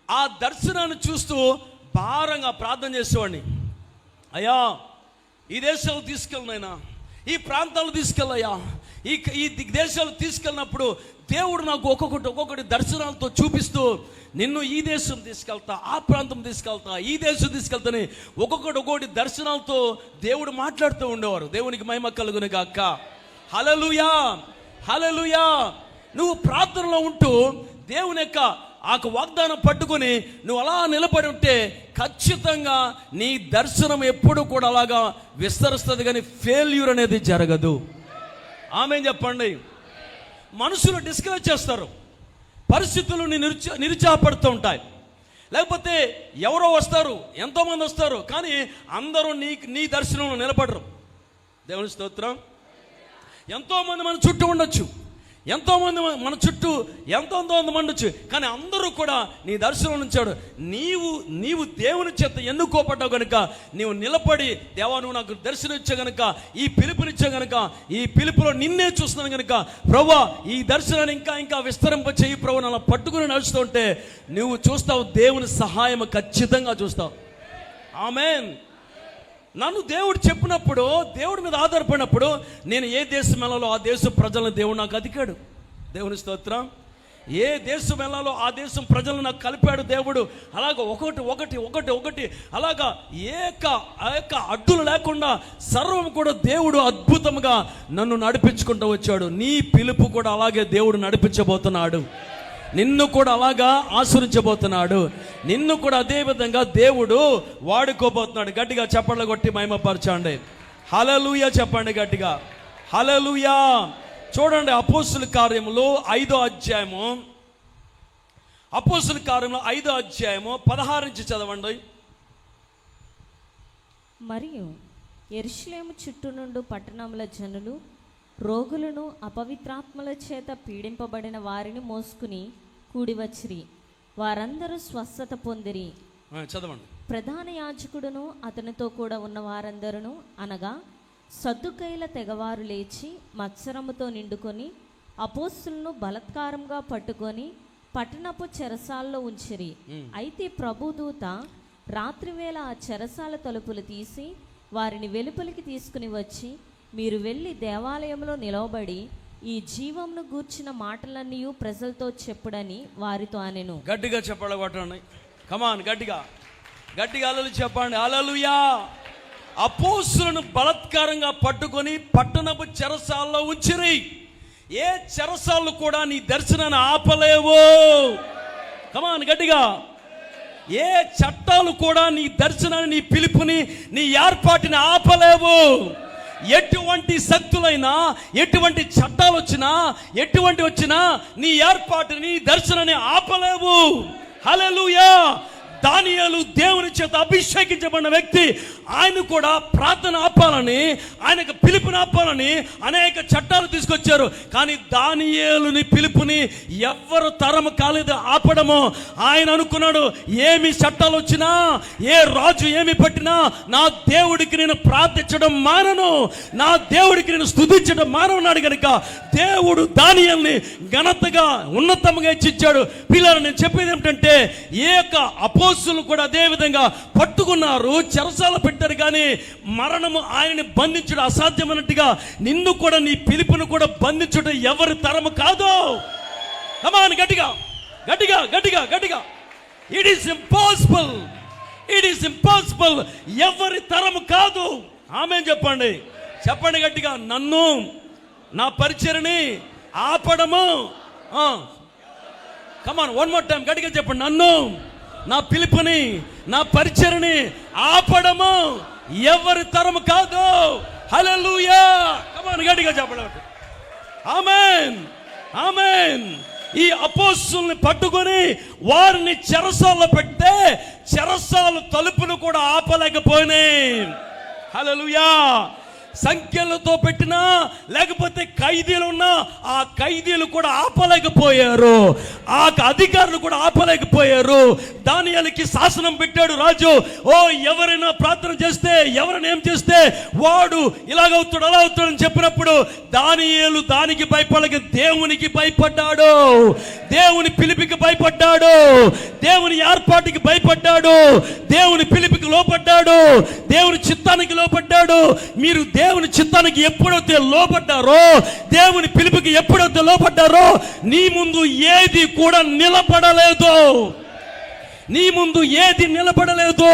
ఆ దర్శనాన్ని చూస్తూ భారంగా ప్రార్థన చేసేవాడిని. అయ్యా, ఈ దేశాలు తీసుకెళ్ళనైనా, ఈ ప్రాంతాలు తీసుకెళ్ళయ్యా, ఈ దేశాలు తీసుకెళ్ళినప్పుడు దేవుడు నాకు ఒక్కొక్కటి దర్శనాలతో చూపిస్తూ, నిన్ను ఈ దేశం తీసుకెళ్తా, ఆ ప్రాంతం తీసుకెళ్తా, ఈ దేశం తీసుకెళ్తాని ఒక్కొక్కటి దర్శనాలతో దేవుడు మాట్లాడుతూ ఉండేవారు. దేవునికి మహిమ కలుగును గాక. హల్లెలూయా, హల్లెలూయా. నువ్వు ప్రార్థనలో ఉంటూ దేవుని యొక్క ఆ వాగ్దానం పట్టుకొని నువ్వు అలా నిలబడి ఉంటే ఖచ్చితంగా నీ దర్శనం ఎప్పుడు కూడా అలాగా విస్తరిస్తుంది కానీ ఫెయిల్యూర్ అనేది జరగదు. ఆమేన్ చెప్పండి. మనుషులు డిస్కరేజ్ చేస్తారు, పరిస్థితులు నిరుత్సాహపడుతూ ఉంటాయి, లేకపోతే ఎవరో వస్తారు, ఎంతోమంది వస్తారు, కానీ అందరూ నీ దర్శనంలో నిలబడరు. దేవుని స్తోత్రం. ఎంతోమంది మన చుట్టూ ఉండొచ్చు, ఎంతోమంది మన చుట్టూ ఎంతోమంది ఉండొచ్చు, కానీ అందరూ కూడా నీ దర్శనం ఉంచాడు. నీవు దేవుని చేత ఎన్నుకోబడ్డావు కనుక నీవు నిలబడి, దేవా నువ్వు నాకు దర్శనం ఇచ్చా కనుక, ఈ పిలుపునిచ్చా కనుక, ఈ పిలుపులో నిన్నే చూస్తున్నాను కనుక ప్రభువా ఈ దర్శనాన్ని ఇంకా విస్తరింప చేయి ప్రభు, అలా పట్టుకుని నడుస్తూ ఉంటే నువ్వు చూస్తావు, దేవుని సహాయం ఖచ్చితంగా చూస్తావు. ఆమేన్. నన్ను దేవుడు చెప్పినప్పుడు, దేవుడి మీద ఆధారపడినప్పుడు నేను ఏ దేశం వెళ్ళాలో ఆ దేశ ప్రజలను దేవుడు నాకు అదికాడు. దేవుని స్తోత్రం. ఏ దేశం వెళ్ళాలో ఆ దేశం ప్రజలను నాకు కలిపాడు దేవుడు. అలాగ ఒకటి అలాగా ఏక అడ్డులు లేకుండా సర్వం కూడా దేవుడు అద్భుతంగా నన్ను నడిపించుకుంటూ వచ్చాడు. నీ పిలుపు కూడా అలాగే దేవుడు నడిపించబోతున్నాడు. నిన్ను కూడా అలాగా ఆశీర్వదించబోతున్నాడు. నిన్ను కూడా అదే విధంగా దేవుడు వాడుకోబోతున్నాడు. గట్టిగా చప్పట్లు కొట్టి మహిమపరచండి. హల్లెలూయా చెప్పండి గట్టిగా, హల్లెలూయా. చూడండి, అపోస్తుల కార్యములు 5వ అధ్యాయము, అపోస్తుల కార్యములు 5వ అధ్యాయము 16 నుంచి చదవండి. మరియు యెరూషలేము చుట్టూ నుండి పట్టణముల జనులు రోగులను, అపవిత్రాత్మల చేత పీడింపబడిన వారిని మోసుకుని కూడి వచ్చిరి. వారందరూ స్వస్థత పొందిరి. చదవండి. ప్రధాన యాజకుడును అతనితో కూడా ఉన్న వారందరూ అనగా సద్దుకైల తెగవారు లేచి మత్సరముతో నిండుకొని అపోస్తులను బలత్కారంగా పట్టుకొని పట్టణపు చెరసాల్లో ఉంచిరి. అయితే ప్రభుదూత రాత్రివేళ ఆ చెరసాల తలుపులు తీసి వారిని వెలుపలికి తీసుకుని వచ్చి, మీరు వెళ్ళి దేవాలయంలో నిలవబడి ఈ జీవమును గూర్చిన మాటలన్నీ ప్రజలతో చెప్పుడని వారితో అనెను. గట్టిగా చెప్పాలి కొట్టండి, కమాన్, గట్టిగా గట్టిగా హల్లెలూయా చెప్పండి. హల్లెలూయా. అపోస్తులను బలాత్కారంగా పట్టుకొని పట్టణపు చెరసాల్లో ఉంచిరి. ఏ చెరసాలు కూడా నీ దర్శనాన్ని ఆపలేవు. కమాన్, గట్టిగా. ఏ చట్టాలు కూడా నీ దర్శనాన్ని, నీ పిలుపుని, నీ ఏర్పాటుని ఆపలేవు. ఎటువంటి శక్తులైనా, ఎటువంటి చట్టాలు వచ్చినా, ఎటువంటి వచ్చినా నీ ఏర్పాటుని, నీ దర్శనాన్ని ఆపలేవు. హల్లెలూయా. దానియేలు దేవుని చేత అభిషేకించబడిన వ్యక్తి. ఆయన కూడా ప్రార్థన ఆపాలని, ఆయనకు పిలుపుని ఆపాలని అనేక చట్టాలు తీసుకొచ్చారు. కానీ దానియేలుని పిలుపుని ఎవ్వరు తరం కాలేదు ఆపడము. ఆయన అనుకున్నాడు, ఏమి చట్టాలు వచ్చినా, ఏ రాజు ఏమి పట్టినా నా దేవుడికి నేను ప్రార్థించడం మానను, నా దేవుడికి నేను స్తుతించడం మానన్నాడు. కనుక దేవుడు దానియేలుని ఘనతగా, ఉన్నతంగా ఇచ్చాడు. పిల్లలు, నేను చెప్పేది ఏమిటంటే, ఏ యొక్క అపోస్తులు కూడా అదే విధంగా పట్టుకున్నారు, చెరసాల పెట్టారు. కానీ మరణము ఆయనని బంధించడం అసాధ్యమైనట్టుగా నిన్ను కూడా, నీ పిలుపును కూడా బంధించడం ఎవరి తరము కాదు. కమాన్, గట్టిగా గట్టిగా గట్టిగా గట్టిగా. It is impossible, it is impossible. ఎవరి తరము కాదు. ఆమేన్ చెప్పండి, చెప్పండి గట్టిగా. నన్ను, నా పరిచర్ని ఆపడము. కమాన్, వన్ మోర్ టైం గట్టిగా చెప్పండి. నన్ను, నా పిలుపుని, నా పరిచర్ని ఆపడము ఎవరి తరము కాదు. హల్లెలూయా. కమాన్, గట్టిగా చెప్పండి. ఆమేన్, ఆమేన్. ఈ అపోస్తుల్ని పట్టుకొని వారిని చెరసాల్లో పెడితే చెరసాల తలుపును కూడా ఆపలేకపోయినాయి. హల్లెలూయా. సంఖ్యలతో పెట్టినా, లేకపోతే ఖైదీలు ఉన్నా ఆ ఖైదీలు కూడా ఆపలేకపోయారు, ఆ అధికారులు కూడా ఆపలేకపోయారు. దానియేలుకి శాసనం పెట్టాడు రాజు. ఓ, ఎవరైనా ప్రార్థన చేస్తే, ఎవరైనా ఏం చేస్తే వాడు ఇలాగవుతాడు, అలా అవుతాడు అని చెప్పినప్పుడు దానియేలు దానికి భయపడక దేవునికి భయపడ్డాడు, దేవుని పిలుపుకి భయపడ్డాడు, దేవుని ఏర్పాటుకి భయపడ్డాడు, దేవుని పిలుపుకి లోపడ్డాడు, దేవుని చిత్తానికి లోపడ్డాడు. మీరు దేవుని చిత్తానికి ఎప్పుడైతే లోపడ్డారో, దేవుని పిలుపుకి ఎప్పుడైతే లోపడ్డారో, నీ ముందు ఏది కూడా నిలబడలేదు, నీ ముందు ఏది నిలబడలేదు.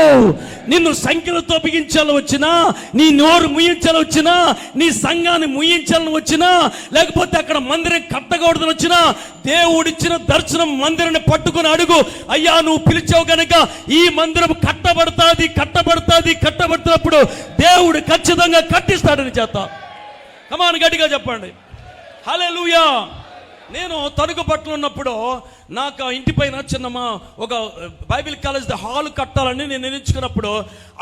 నిన్ను సంఖ్యలతో బిగించాలని వచ్చినా, నీ నోరు ముయించాలని వచ్చినా, నీ సంఘాన్ని ముయించాలని వచ్చినా, లేకపోతే అక్కడ మందిరం కట్టకూడదని వచ్చినా, దేవుడిచ్చిన దర్శనం మందిరాన్ని పట్టుకుని అడుగు. అయ్యా, నువ్వు పిలిచావు కనుక ఈ మందిరం కట్టబడుతున్నప్పుడు దేవుడు ఖచ్చితంగా కట్టిస్తాడని చేత. కమాన్, గట్టిగా చెప్పండి. హల్లెలూయా. నేను తణుకు పట్ల ఉన్నప్పుడు నాకు ఇంటి పైన చిన్న ఒక బైబిల్ కాలేజ్ హాల్ కట్టాలని నేను నిర్ణయించుకున్నప్పుడు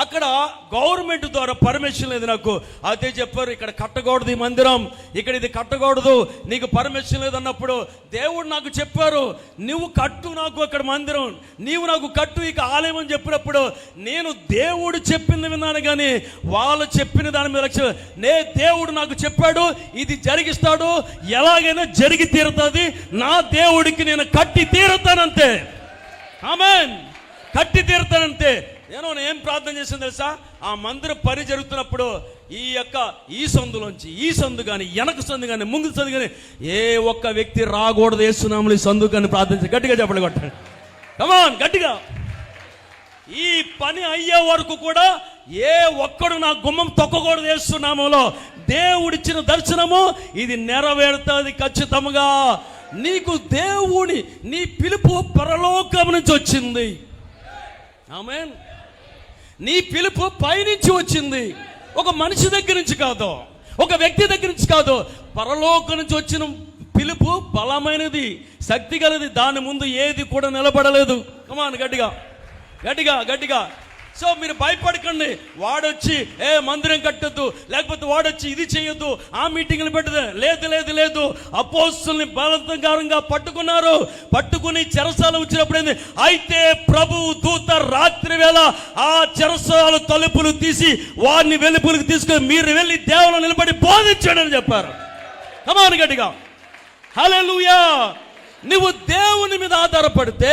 అక్కడ గవర్నమెంట్ ద్వారా పర్మిషన్ లేదు నాకు. అయితే చెప్పారు, ఇక్కడ కట్టకూడదు ఈ మందిరం, ఇక్కడ ఇది కట్టకూడదు, నీకు పర్మిషన్ లేదు అన్నప్పుడు దేవుడు నాకు చెప్పారు, నువ్వు కట్టు నాకు అక్కడ మందిరం, నీవు నాకు కట్టు ఇక ఆలయం అని చెప్పినప్పుడు నేను దేవుడు చెప్పింది విన్నాను, కానీ వాళ్ళు చెప్పిన దాని మీద లక్ష్యం. దేవుడు నాకు చెప్పాడు, ఇది జరిగిస్తాడు, ఎలాగైనా జరిగి తీరుతుంది, నా దేవుడికి నేను కట్టి తీరుతానంతే. ఆమేన్. కట్టి తీరుతానంతే. నేను ఏం ప్రార్థన చేసింది తెలుసా? ఆ మందిర పని జరుగుతున్నప్పుడు ఈ సందులోంచి ఈ సందు కానీ, వెనక సందు కానీ, ముందు సందు కానీ ఏ ఒక్క వ్యక్తి రాకూడదు యేసునామములో ఈ సందు కానీ ప్రార్థించి గట్టిగా చెప్పండి, కొట్టండి. కమాన్, గట్టిగా. ఈ పని అయ్యే వరకు కూడా ఏ ఒక్కడు నా గుమ్మం తొక్కకూడదు యేసునామములో. దేవుడిచ్చిన దర్శనము ఇది నెరవేరుతుంది ఖచ్చితంగా. నీకు దేవుని, నీ పిలుపు పరలోకం నుంచి వచ్చింది. ఆమేన్. నీ పిలుపు పైనుంచి వచ్చింది, ఒక మనిషి దగ్గర నుంచి కాదు, ఒక వ్యక్తి దగ్గర నుంచి కాదు, పరలోకం నుంచి వచ్చిన పిలుపు బలమైనది, శక్తి గలది. దాని ముందు ఏది కూడా నిలబడలేదు. కమాన్, గట్టిగా గట్టిగా గట్టిగా. సో మీరు భయపడకండి. వాడొచ్చి మందిరం కట్టద్దు, లేకపోతే వాడొచ్చి ఇది చేయొద్దు, ఆ మీటింగ్లు పెట్టదు. లేదు లేదు లేదు. అపోస్తుల్ని బలవంతంగా పట్టుకుని చెరసాల వచ్చినప్పుడు ఏంది? అయితే ప్రభు దూత రాత్రి వేళ ఆ చెరసాల తలుపులు తీసి వారిని వెలుపులకు తీసుకొని మీరు వెళ్ళి దేవుని నిలబడి బోధించండి అని చెప్పారు. కమాన్, గట్టిగా. హల్లెలూయా. నువ్వు దేవుని మీద ఆధారపడితే,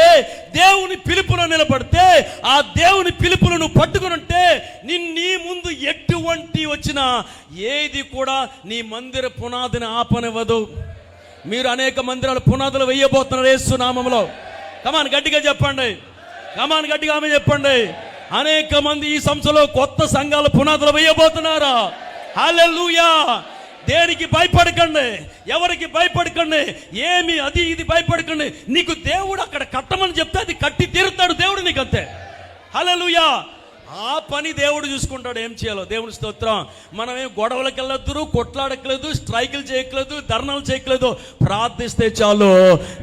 దేవుని పిలుపులో నిలబడితే, ఆ దేవుని పిలుపును నువ్వు పట్టుకుని ఉంటే, నీ ముందు ఎటువంటి వచ్చినా ఏది కూడా నీ మందిర పునాదిని ఆపనివ్వదు. మీరు అనేక మందిరాల పునాదులు వేయబోతున్నారు యేసు నామములో. కమాన్ గట్టిగా చెప్పండి, కమాన్ గట్టిగా ఆమె చెప్పండి. అనేక మంది ఈ సంస్థలో కొత్త సంఘాల పునాదులు వేయబోతున్నారా? హల్లెలూయా. దేనికి భయపడకండి, ఎవరికి భయపడకండి, ఏమి అది ఇది భయపడకండి. నీకు దేవుడు అక్కడ కట్టమని చెప్తే అది కట్టి తీరుతాడు దేవుడు నీకు, అంతే. హల్లెలూయా. ఆ పని దేవుడు చూసుకుంటాడు. ఏం చేయాలో దేవుని స్తోత్రం. మనం ఏం గొడవలకు వెళ్ళొద్దు, కొట్లాడట్లేదు, స్ట్రైకులు చేయట్లేదు, ధర్నాలు చేయట్లేదు. ప్రార్థిస్తే చాలు,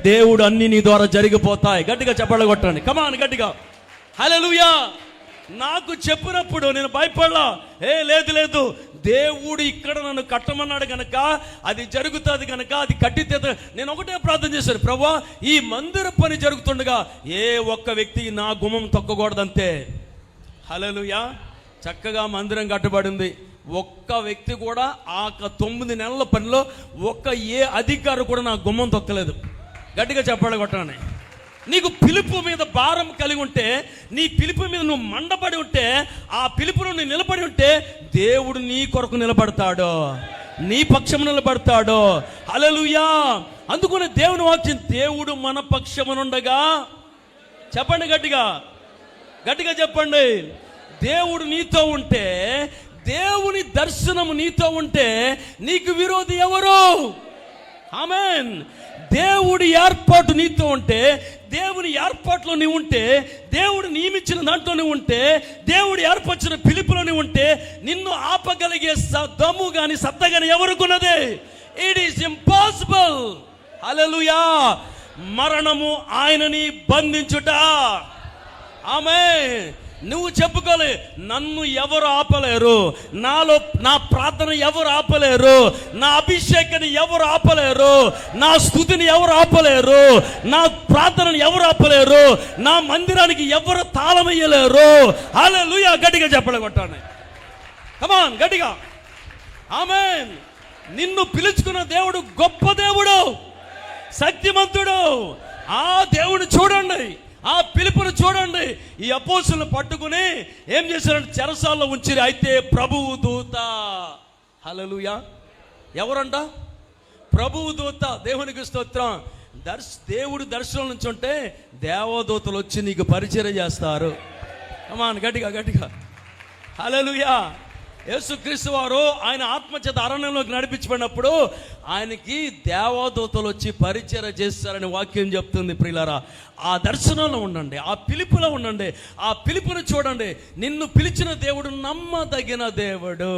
దేవుడు అన్ని నీ ద్వారా జరిగిపోతాయి. గట్టిగా చెప్పాలి, కొట్టండి, కమాన్ గట్టిగా. హల్లెలూయా. నాకు చెప్పినప్పుడు నేను భయపడలా. లేదు, దేవుడు ఇక్కడ నన్ను కట్టమన్నాడు గనక అది జరుగుతుంది గనక అది కట్టితే. నేను ఒకటే ప్రార్థన చేశాను, ప్రభువా ఈ మందిర పని జరుగుతుండగా ఏ ఒక్క వ్యక్తి నా గుమ్మం తొక్కకూడదంతే. హల్లెలూయా. చక్కగా మందిరం కట్టబడింది. ఒక్క వ్యక్తి కూడా ఆ 9 నెలల పనిలో ఒక్క ఏ అధికారి కూడా నా గుమ్మం తొక్కలేదు. గట్టిగా చెప్పాలి, కొట్టండి. నీకు పిలుపు మీద భారం కలిగి ఉంటే, నీ పిలుపు మీద నువ్వు మండపడి ఉంటే, ఆ పిలుపును నువ్వు నిలబడి ఉంటే, దేవుడు నీ కొరకు నిలబడతాడు, నీ పక్షము నిలబడతాడు. హల్లెలూయా. అందుకని దేవుని వాక్యం, దేవుడు మన పక్షమునుండగా, చెప్పండి గట్టిగా, గట్టిగా చెప్పండి. దేవుడు నీతో ఉంటే, దేవుని దర్శనము నీతో ఉంటే నీకు విరోధి ఎవరు? ఆమేన్. దేవుడి ఏర్పాటు నీతో ఉంటే, దేవుని ఏర్పాటులో నీవు ఉంటే, దేవుడు నియమించిన దాంట్లో నువ్వు ఉంటే, దేవుడు ఏర్పరిచిన పిలుపులో నువ్వు ఉంటే, నిన్ను ఆపగలిగే దమ్ము గాని సత్తా గాని ఎవరుకున్నదే? It is impossible. హల్లెలూయా. మరణము ఆయనని బంధించుట. ఆమేన్. నువ్వు చెప్పుకోలే, నన్ను ఎవరు ఆపలేరు, నాలో నా ప్రార్థన ఎవరు ఆపలేరు, నా అభిషేకాన్ని ఎవరు ఆపలేరు, నా స్తుతిని ఎవరు ఆపలేరు, నా ప్రార్థనను ఎవరు ఆపలేరు, నా మందిరానికి ఎవరు తాళమయ్యలేరు. హల్లెలూయా. గట్టిగా చెప్పలే కొట్టాను, కమాన్ గట్టిగా. ఆమేన్. నిన్ను పిలుచుకున్న దేవుడు గొప్ప దేవుడు, శక్తిమంతుడు. ఆ దేవుడు చూడండి, ఆ పిలుపును చూడండి. ఈ అపోస్తులను పట్టుకుని ఏం చేశారంటే చెరసాల్లో ఉంచిరి. అయితే ప్రభువు దూత. హల్లెలూయా. ఎవరంట? ప్రభువు దూత. దేవునికి స్తోత్రం. దేవుడు దర్శనం నుంచి ఉంటే దేవదూతలు వచ్చి నీకు పరిచయం చేస్తారు. కమాన్ గట్టిగా గట్టిగా. హల్లెలూయా. యేసుక్రీస్తు వారు ఆయన ఆత్మచేత అరణ్యంలోకి నడిపించబడినప్పుడు ఆయనకి దేవదూతలు వచ్చి పరిచయం చేస్తారని వాక్యం చెప్తుంది. ప్రియులారా, ఆ దర్శనంలో ఉండండి, ఆ పిలుపులో ఉండండి, ఆ పిలుపును చూడండి. నిన్ను పిలిచిన దేవుడు నమ్మదగిన దేవుడు.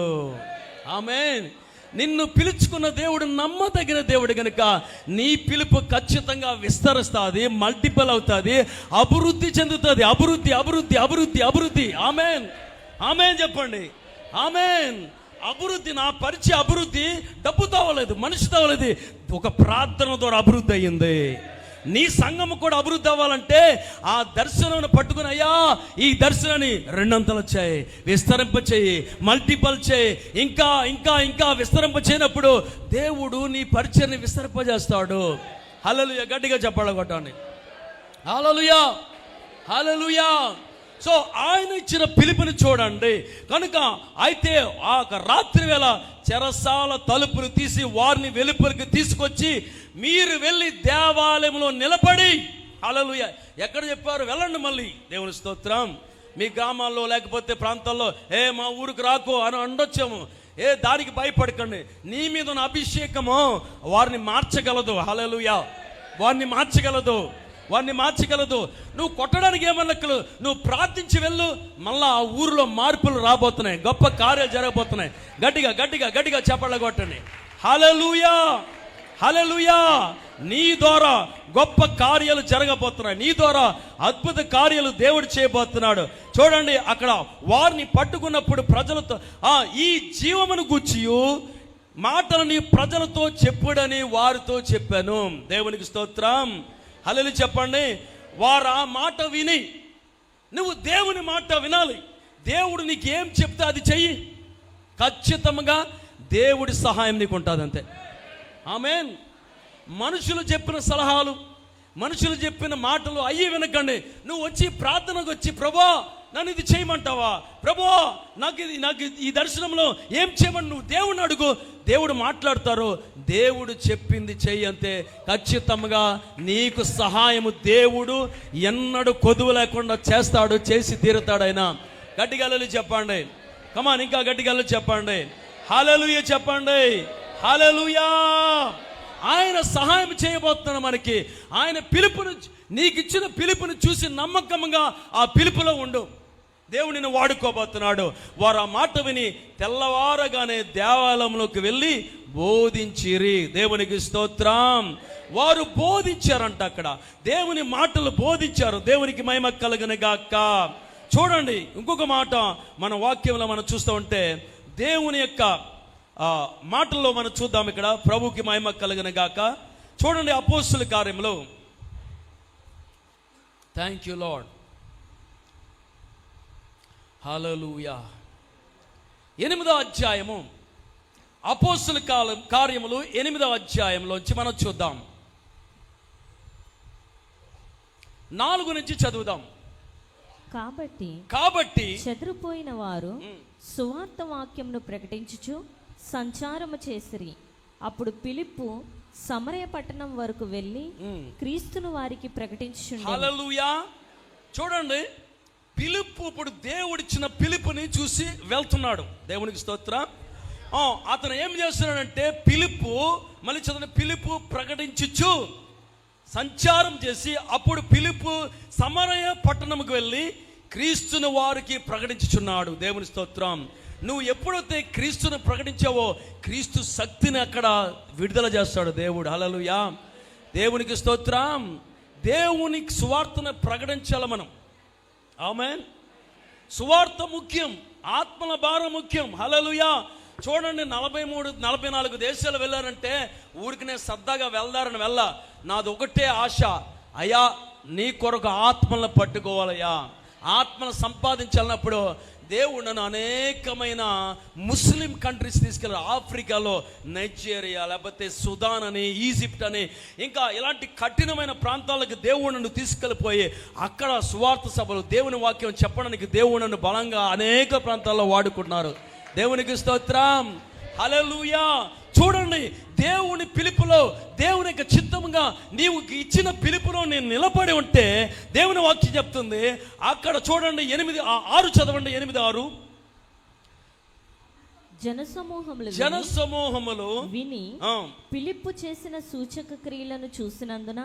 ఆమేన్. నిన్ను పిలుచుకున్న దేవుడు నమ్మదగిన దేవుడు కనుక నీ పిలుపు ఖచ్చితంగా విస్తరిస్తుంది, మల్టిపుల్ అవుతుంది, అభివృద్ధి చెందుతుంది. అభివృద్ధి అభివృద్ధి అభివృద్ధి అభివృద్ధి. ఆమేన్. ఆమేన్ చెప్పండి. ఆమేన్. అభివృద్ధి, నా పరిచయ అభివృద్ధి డబ్బుతో అవ్వలేదు, మనిషితో అవ్వలేదు, ఒక ప్రార్థన ద్వారా అభివృద్ధి అయ్యింది. నీ సంఘము కూడా అభివృద్ధి అవ్వాలంటే ఆ దర్శనం పట్టుకుని, అయ్యా ఈ దర్శనాన్ని 2 అంతలు చేయి, విస్తరింప చేయి, మల్టిపల్ చేయి, ఇంకా ఇంకా ఇంకా విస్తరింప చేయనప్పుడు దేవుడు నీ పరిచయాన్ని విస్తరింపజేస్తాడు. హల్లెలూయా. గట్టిగా చెప్పాలి కొట్టండి. హల్లెలూయా. హల్లెలూయా. సో ఆయన ఇచ్చిన పిలుపుని చూడండి కనుక. అయితే ఆ రాత్రి వేళ చెరసాల తలుపులు తీసి వారిని వెలుపలికి తీసుకొచ్చి, మీరు వెళ్ళి దేవాలయంలో నిలబడి. హల్లెలూయా. ఎక్కడ చెప్పారు? వెళ్ళండి మళ్ళీ. దేవుని స్తోత్రం. మీ గ్రామాల్లో లేకపోతే ప్రాంతాల్లో మా ఊరికి రాకు అని అండొచ్చాము. దానికి భయపడకండి. నీ మీద ఉన్న అభిషేకము వారిని మార్చగలదు. హల్లెలూయా. వారిని మార్చగలదు, వారిని మార్చగలదు. నువ్వు కొట్టడానికి ఏమన్నట్లు, నువ్వు ప్రార్థించి వెళ్ళు. మళ్ళా ఆ ఊరిలో మార్పులు రాబోతున్నాయి, గొప్ప కార్యాలు జరగబోతున్నాయి. గట్టిగా గట్టిగా గట్టిగా చెప్పాలి కొట్టండి. హల్లెలూయా. హల్లెలూయా. నీ ద్వారా గొప్ప కార్యాలు జరగబోతున్నాయి, నీ ద్వారా అద్భుత కార్యాలు దేవుడు చేయబోతున్నాడు. చూడండి, అక్కడ వారిని పట్టుకున్నప్పుడు ప్రజలతో ఈ జీవమును గూర్చియు మాటలని ప్రజలతో చెప్పుడని వారితో చెప్పాను. దేవునికి స్తోత్రం. హల్లెలూయా చెప్పండి. వారు ఆ మాట విని, నువ్వు దేవుని మాట వినాలి. దేవుడు నీకు ఏం చెప్తే అది చెయ్యి. ఖచ్చితంగా దేవుడి సహాయం నీకు ఉంటుంది, అంతే. ఆమేన్. మనుషులు చెప్పిన సలహాలు, మనుషులు చెప్పిన మాటలు అయ్యి వినకండి. నువ్వు వచ్చి ప్రార్థనకు వచ్చి, ప్రభా నన్ను ఇది చేయమంటావా, ప్రభా నాకు ఈ దర్శనంలో ఏం చేయమని నువ్వు దేవుడిని అడుగు. దేవుడు మాట్లాడతారు. దేవుడు చెప్పింది చెయ్యి అంతే. ఖచ్చితంగా నీకు సహాయము దేవుడు ఎన్నడూ కొదువు లేకుండా చేస్తాడు, చేసి తీరుతాడు. ఆయన గట్టిగా హల్లెలూయా చెప్పండి. కమాన్, ఇంకా గట్టిగా హల్లెలూయా చెప్పండి. హల్లెలూయా చెప్పండి. హల్లెలూయా. ఆయన సహాయం చేయబోతున్నాడు మనకి. ఆయన పిలుపును, నీకు ఇచ్చిన పిలుపుని చూసి నమ్మకంగా ఆ పిలుపులో ఉండు. దేవుడు నిన్ను వాడుకోబోతున్నాడు. వారు ఆ మాట విని తెల్లవారగానే దేవాలయంలోకి వెళ్ళి బోధించిరి. దేవునికి స్తోత్రం. వారు బోధించారంట. అక్కడ దేవుని మాటలు బోధించారు. దేవునికి మహిమ కలుగును గాక. చూడండి, ఇంకొక మాట మన వాక్యంలో మనం చూస్తూ ఉంటే దేవుని యొక్క మాటల్లో మనం చూద్దాం. ఇక్కడ ప్రభుకి మహిమ కలుగును గాక. చూడండి, అపోస్తుల కార్యములు, థ్యాంక్ యూ లార్డ్, హల్లెలూయా, 8వ అధ్యాయము, అపోస్తుల కార్యములు 8వ అధ్యాయంలోంచి మనం చూద్దాం. 4 నుంచి చదువుదాం. కాబట్టి చెదిరిపోయిన వారు సువార్త వాక్యమును ప్రకటించుచు సంచారము చేసిరి. అప్పుడు ఫిలిప్పు సమరయ పట్టణం వరకు వెళ్ళి క్రీస్తును వారికి ప్రకటించుచుండెను. హల్లెలూయా. చూడండి, ఫిలిప్పు ఇప్పుడు దేవుడిచ్చిన పిలుపుని చూసి వెళ్తున్నాడు. దేవునికి స్తోత్రం. అతను ఏం చేస్తున్నాడంటే, ఫిలిప్పు, మళ్ళీ చదవండి, ఫిలిప్పు ప్రకటించుచు సంచారం చేసి, అప్పుడు ఫిలిప్పు సమరయ పట్టణంకు వెళ్ళి క్రీస్తును వారికి ప్రకటించుచున్నాడు. దేవుని స్తోత్రం. నువ్వు ఎప్పుడైతే క్రీస్తును ప్రకటించావో క్రీస్తు శక్తిని అక్కడ విడుదల చేస్తాడు దేవుడు. హల్లెలూయా. దేవునికి స్తోత్రం. దేవుని సువార్తను ప్రకటించాలి మనం. ఆమేన్. సువార్త ముఖ్యం, ఆత్మల భారం ముఖ్యం. హల్లెలూయా. చూడండి, 43-44 దేశాలు వెళ్ళారంటే ఊరికినే సరదాగా వెళ్దారని నాది ఒకటే ఆశ, అయ్యా నీ కొరకు ఆత్మలను పట్టుకోవాలయ్యా, ఆత్మను సంపాదించాలన్నప్పుడు దేవుడు నన్ను అనేకమైన ముస్లిం కంట్రీస్ తీసుకెళ్ళారు. ఆఫ్రికాలో నైజీరియా, లేకపోతే సుదాన్ అని, ఈజిప్ట్ అని, ఇంకా ఇలాంటి కఠినమైన ప్రాంతాలకు దేవుడు నన్ను తీసుకెళ్ళిపోయి అక్కడ సువార్త సభలు, దేవుని వాక్యం చెప్పడానికి దేవుడు నన్ను బలంగా అనేక ప్రాంతాల్లో వాడుకుంటున్నారు. దేవునికి స్తోత్రం. హల్లెలూయా. చూడండి, దేవుని పిలుపులో, దేవుని యొక్క చిత్తముగా నీవు ఇచ్చిన పిలుపులో నేను నిలబడి ఉంటే దేవుని వాక్యం చెప్తుంది. అక్కడ చూడండి, 8:6 చదవండి. 8:6. జనసమూహములు విని ఫిలిప్పు చేసిన సూచక క్రియలను చూసినందున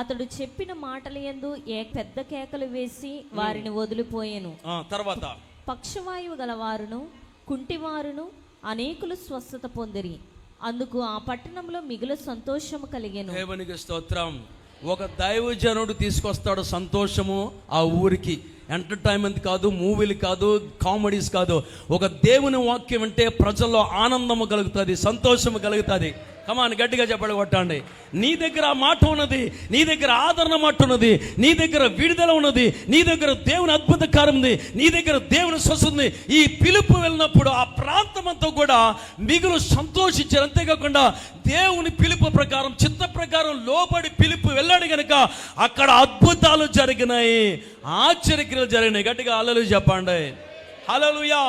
అతడు చెప్పిన మాటల యందు పెద్ద కేకలు వేసి వారిని వదిలిపోయాను. తర్వాత పక్షవాయువు గలవారును కుంటివారును అనేకులు స్వస్థత పొందిరి. అందుకు ఆ పట్టణంలో మిగులు సంతోషము కలిగెను. దేవునికి స్తోత్రం. ఒక దైవజనుడు తీసుకొస్తాడు సంతోషము ఆ ఊరికి. ఎంటర్టైన్మెంట్ కాదు, మూవీలు కాదు, కామెడీస్ కాదు. ఒక దేవుని వాక్యం అంటే ప్రజల్లో ఆనందము కలుగుతుంది, సంతోషము కలుగుతుంది. కమాన్, గట్టిగా చెప్పండి, కొట్టండి. నీ దగ్గర ఆ మాట ఉన్నది, నీ దగ్గర ఆదరణ మాట ఉన్నది, నీ దగ్గర విడుదల ఉన్నది, నీ దగ్గర దేవుని అద్భుత కార్యం ఉంది, నీ దగ్గర దేవుని స్వస్థత ఉంది. ఈ పిలుపు వెళ్ళినప్పుడు ఆ ప్రాంతం అంతా కూడా మిగులు సంతోషించారు. అంతేకాకుండా దేవుని పిలుపు ప్రకారం, చిత్త ప్రకారం లోబడి పిలుపు వెళ్ళాడు కనుక అక్కడ అద్భుతాలు జరిగినాయి, ఆశ్చర్యక్రియలు జరిగినాయి. గట్టిగా హల్లెలూయా చెప్పండి. హల్లెలూయా.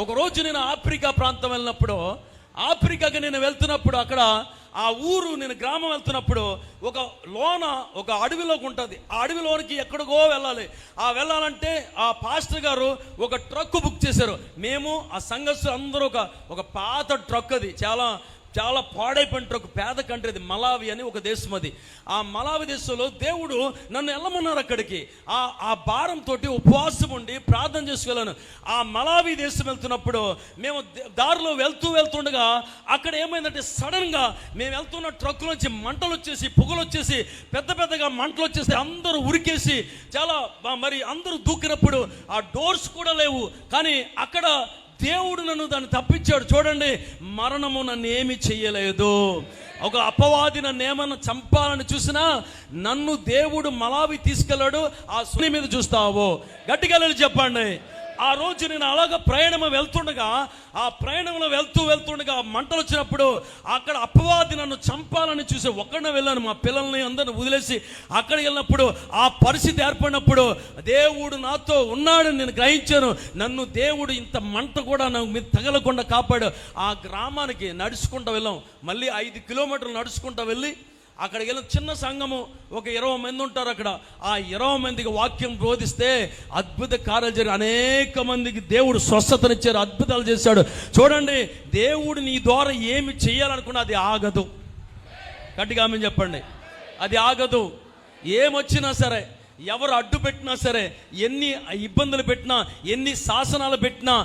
ఒకరోజు నేను ఆఫ్రికా ప్రాంతం వెళ్ళినప్పుడు, ఆఫ్రికాకి నేను వెళ్తున్నప్పుడు అక్కడ ఆ ఊరు, నేను గ్రామం వెళ్తున్నప్పుడు ఒక అడవిలోకి ఉంటుంది. ఆ అడవిలోనికి ఎక్కడికో వెళ్ళాలి. వెళ్ళాలంటే ఆ పాస్టర్ గారు ఒక ట్రక్ బుక్ చేశారు. మేము ఆ సంఘస్థులు అందరూ ఒక పాత ట్రక్, అది చాలా పాడైపోయిన ట్రక్, పేద కంట్రీ అది, మలావి అని ఒక దేశం అది. ఆ మలావి దేశంలో దేవుడు నన్ను వెళ్ళమన్నారు అక్కడికి. ఆ భారంతో ఉపవాసం ఉండి ప్రార్థన చేసుకెళ్ళాను. ఆ మలావి దేశం వెళ్తున్నప్పుడు మేము దారిలో వెళ్తుండగా అక్కడ ఏమైందంటే సడన్గా మేము వెళ్తున్న ట్రక్ నుంచి మంటలు వచ్చేసి, పొగలు వచ్చేసి, పెద్దగా మంటలు వచ్చేసి అందరూ ఉరికేసి మరి అందరూ దూకినప్పుడు ఆ డోర్స్ కూడా లేవు. కానీ అక్కడ దేవుడు నన్ను దాన్ని తప్పించాడు. చూడండి, మరణము నన్ను ఏమి చెయ్యలేదు. ఒక అపవాది నన్ను ఏమన్నా చంపాలని చూసినా నన్ను దేవుడు మలావి తీసుకెళ్ళాడు. ఆ సుని మీద చూస్తావో గట్టిగా చెప్పండి. ఆ రోజు నేను అలాగ ప్రయాణం వెళ్తుండగా, ఆ ప్రయాణంలో వెళ్తుండగా మంటలు వచ్చినప్పుడు అక్కడ అపవాది నన్ను చంపాలని చూసి ఒక్కడనే వెళ్ళాను. మా పిల్లల్ని అందరిని వదిలేసి అక్కడికి వెళ్ళినప్పుడు ఆ పరిస్థితి ఏర్పడినప్పుడు దేవుడు నాతో ఉన్నాడని నేను గ్రహించాను. నన్ను దేవుడు ఇంత మంట కూడా నాకు మీద తగలకుండా కాపాడు. ఆ గ్రామానికి నడుచుకుంటూ వెళ్ళాం. మళ్ళీ 5 కిలోమీటర్లు నడుచుకుంటూ వెళ్ళి అక్కడికి వెళ్ళిన చిన్న సంఘము, ఒక 20 మంది ఉంటారు అక్కడ. ఆ 20 మందికి వాక్యం బోధిస్తే అద్భుత కార్యాలు జరిగి అనేక మందికి దేవుడు స్వస్థతనిచ్చారు, అద్భుతాలు చేశాడు. చూడండి, దేవుడు నీ ద్వారా ఏమి చేయాలనుకున్నా అది ఆగదు. గట్టిగా ఆమె చెప్పండి, అది ఆగదు. ఏమొచ్చినా సరే, ఎవరు అడ్డు పెట్టినా సరే, ఎన్ని ఇబ్బందులు పెట్టినా, ఎన్ని శాసనాలు పెట్టినా,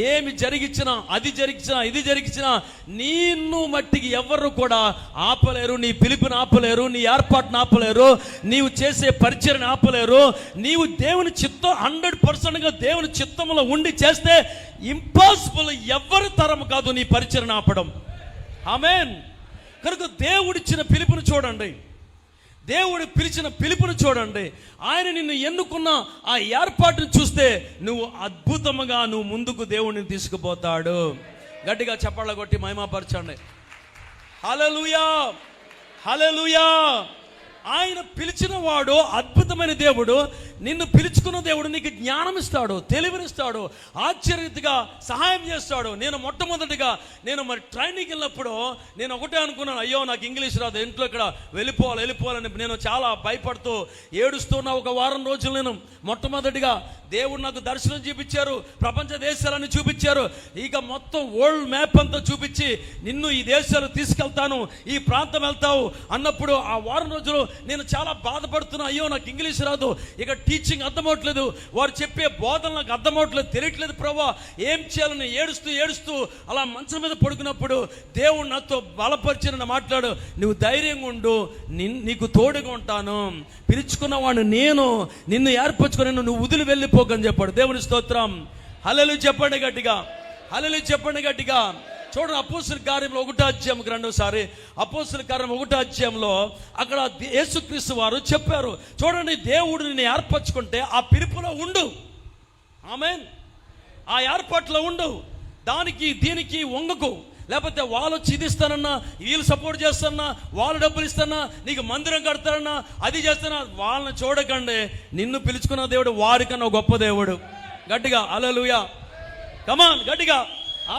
ఏమి జరిగించినా, అది జరిగించినా, ఇది జరిగించినా, నిన్ను మట్టికి ఎవరు కూడా ఆపలేరు. నీ పిలుపుని ఆపలేరు, నీ ఏర్పాటును ఆపలేరు, నీవు చేసే పరిచర్ని ఆపలేరు. నీవు దేవుని చిత్తం 100%గా దేవుని చిత్తంలో ఉండి చేస్తే ఇంపాసిబుల్. ఎవరి తరం కాదు నీ పరిచర్ని ఆపడం. ఆమేన్. కనుక దేవుడిచ్చిన పిలుపుని చూడండి, దేవుడు పిలిచిన పిలుపును చూడండి. ఆయన నిన్ను ఎన్నుకున్న ఆ ఏర్పాటును చూస్తే నువ్వు అద్భుతంగా నువ్వు ముందుకు దేవుడిని తీసుకుపోతాడు. గట్టిగా చప్పట్ల కొట్టి మహిమపరచండి. హల్లెలూయా, హల్లెలూయా. ఆయన పిలిచిన వాడు అద్భుతమైన దేవుడు. నిన్ను పిలుచుకున్న దేవుడు నీకు జ్ఞానం ఇస్తాడు, తెలివినిస్తాడు, ఆశ్చర్యతగా సహాయం చేస్తాడు. నేను మొట్టమొదటిగా మరి ట్రైనింగ్కి వెళ్ళినప్పుడు నేను ఒకటే అనుకున్నాను, అయ్యో నాకు ఇంగ్లీష్ రాదు, ఇంట్లో ఇక్కడ వెళ్ళిపోవాలని నేను చాలా భయపడుతూ ఏడుస్తున్న ఒక వారం రోజులు నేను మొట్టమొదటిగా దేవుడు నాకు దర్శనం చూపించారు, ప్రపంచ దేశాలన్నీ చూపించారు. ఇక మొత్తం వరల్డ్ మ్యాప్ అంతా చూపించి నిన్ను ఈ దేశాలు తీసుకెళ్తాను, ఈ ప్రాంతం వెళ్తావు అన్నప్పుడు ఆ వారం రోజులు నేను చాలా బాధపడుతున్నా. అయ్యో నాకు ఇంగ్లీష్ రాదు, ఇక టీచింగ్ అర్థమవట్లేదు, వారు చెప్పే బోధన నాకు అర్థమవట్లేదు, తెలియట్లేదు ప్రభా, ఏం చేయాలని ఏడుస్తూ అలా మంచం మీద పడుకున్నప్పుడు దేవుడు నాతో బలపరిచిన మాట్లాడు, నువ్వు ధైర్యంగా ఉండు, నీకు తోడుగా ఉంటాను, పిలుచుకున్నవాడు నేను, నిన్ను ఏర్పరచుకుని నువ్వు వదిలి వెళ్ళిపోకని చెప్పాడు. దేవుని స్తోత్రం. హల్లెలూయా చెప్పండి గట్టిగా, హల్లెలూయా చెప్పండి గట్టిగా. చూడండి, అపోస్తలుల కార్యంలో 1వ అధ్యాయం, రెండోసారి అపోస్తలుల కార్యం 1వ అధ్యాయంలో అక్కడ యేసుక్రీస్తు వారు చెప్పారు, చూడండి, దేవుడు నిన్ను ఏర్పరచుకుంటే ఆ పిలుపులో ఉండు. ఆమేన్. ఆ ఏర్పాట్లో ఉండు, దానికి దీనికి వంగకు. లేకపోతే వాళ్ళు వచ్చి ఇది ఇస్తానన్నా, వీళ్ళు సపోర్ట్ చేస్తానన్నా, వాళ్ళు డబ్బులు ఇస్తానా, నీకు మందిరం కడతారన్నా, అది చేస్తానా, వాళ్ళని చూడకండి. నిన్ను పిలుచుకున్న దేవుడు వారికన్నా గొప్ప దేవుడు. గట్టిగా హల్లెలూయా, కమాన్ గట్టిగా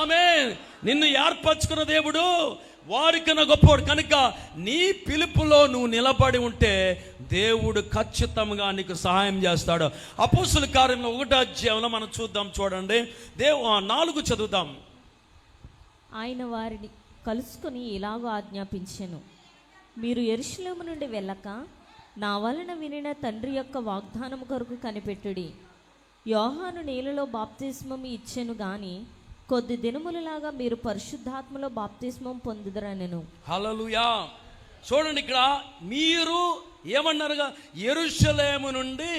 ఆమేన్. నిన్ను ఏర్పరచుకున్న దేవుడు వారికన్నా గొప్పవాడు. కనుక నీ పిలుపులో నువ్వు నిలబడి ఉంటే దేవుడు ఖచ్చితంగా నీకు సహాయం చేస్తాడు. అపోస్తలుల కార్యంలో 1వ అధ్యాయంలో మనం చూడండి, 4 చదువుదాం. ఆయన వారిని కలుసుకొని ఇలాగ ఆజ్ఞాపించెను, మీరు యెరూషలేము నుండి వెళ్ళక నా వలన వినిన తండ్రి యొక్క వాగ్దానము కొరకు కనిపెట్టుడి. యోహాను నీళ్ళలో బాప్తిస్మం ఇచ్చెను గాని కొద్ది దినములలాగా మీరు పరిశుద్ధాత్మలో బాప్తిస్మం పొందుదరనెను. హల్లెలూయా. చూడండి, ఇక్కడ మీరు ఏమన్నారుగా, యెరూషలేము నుండి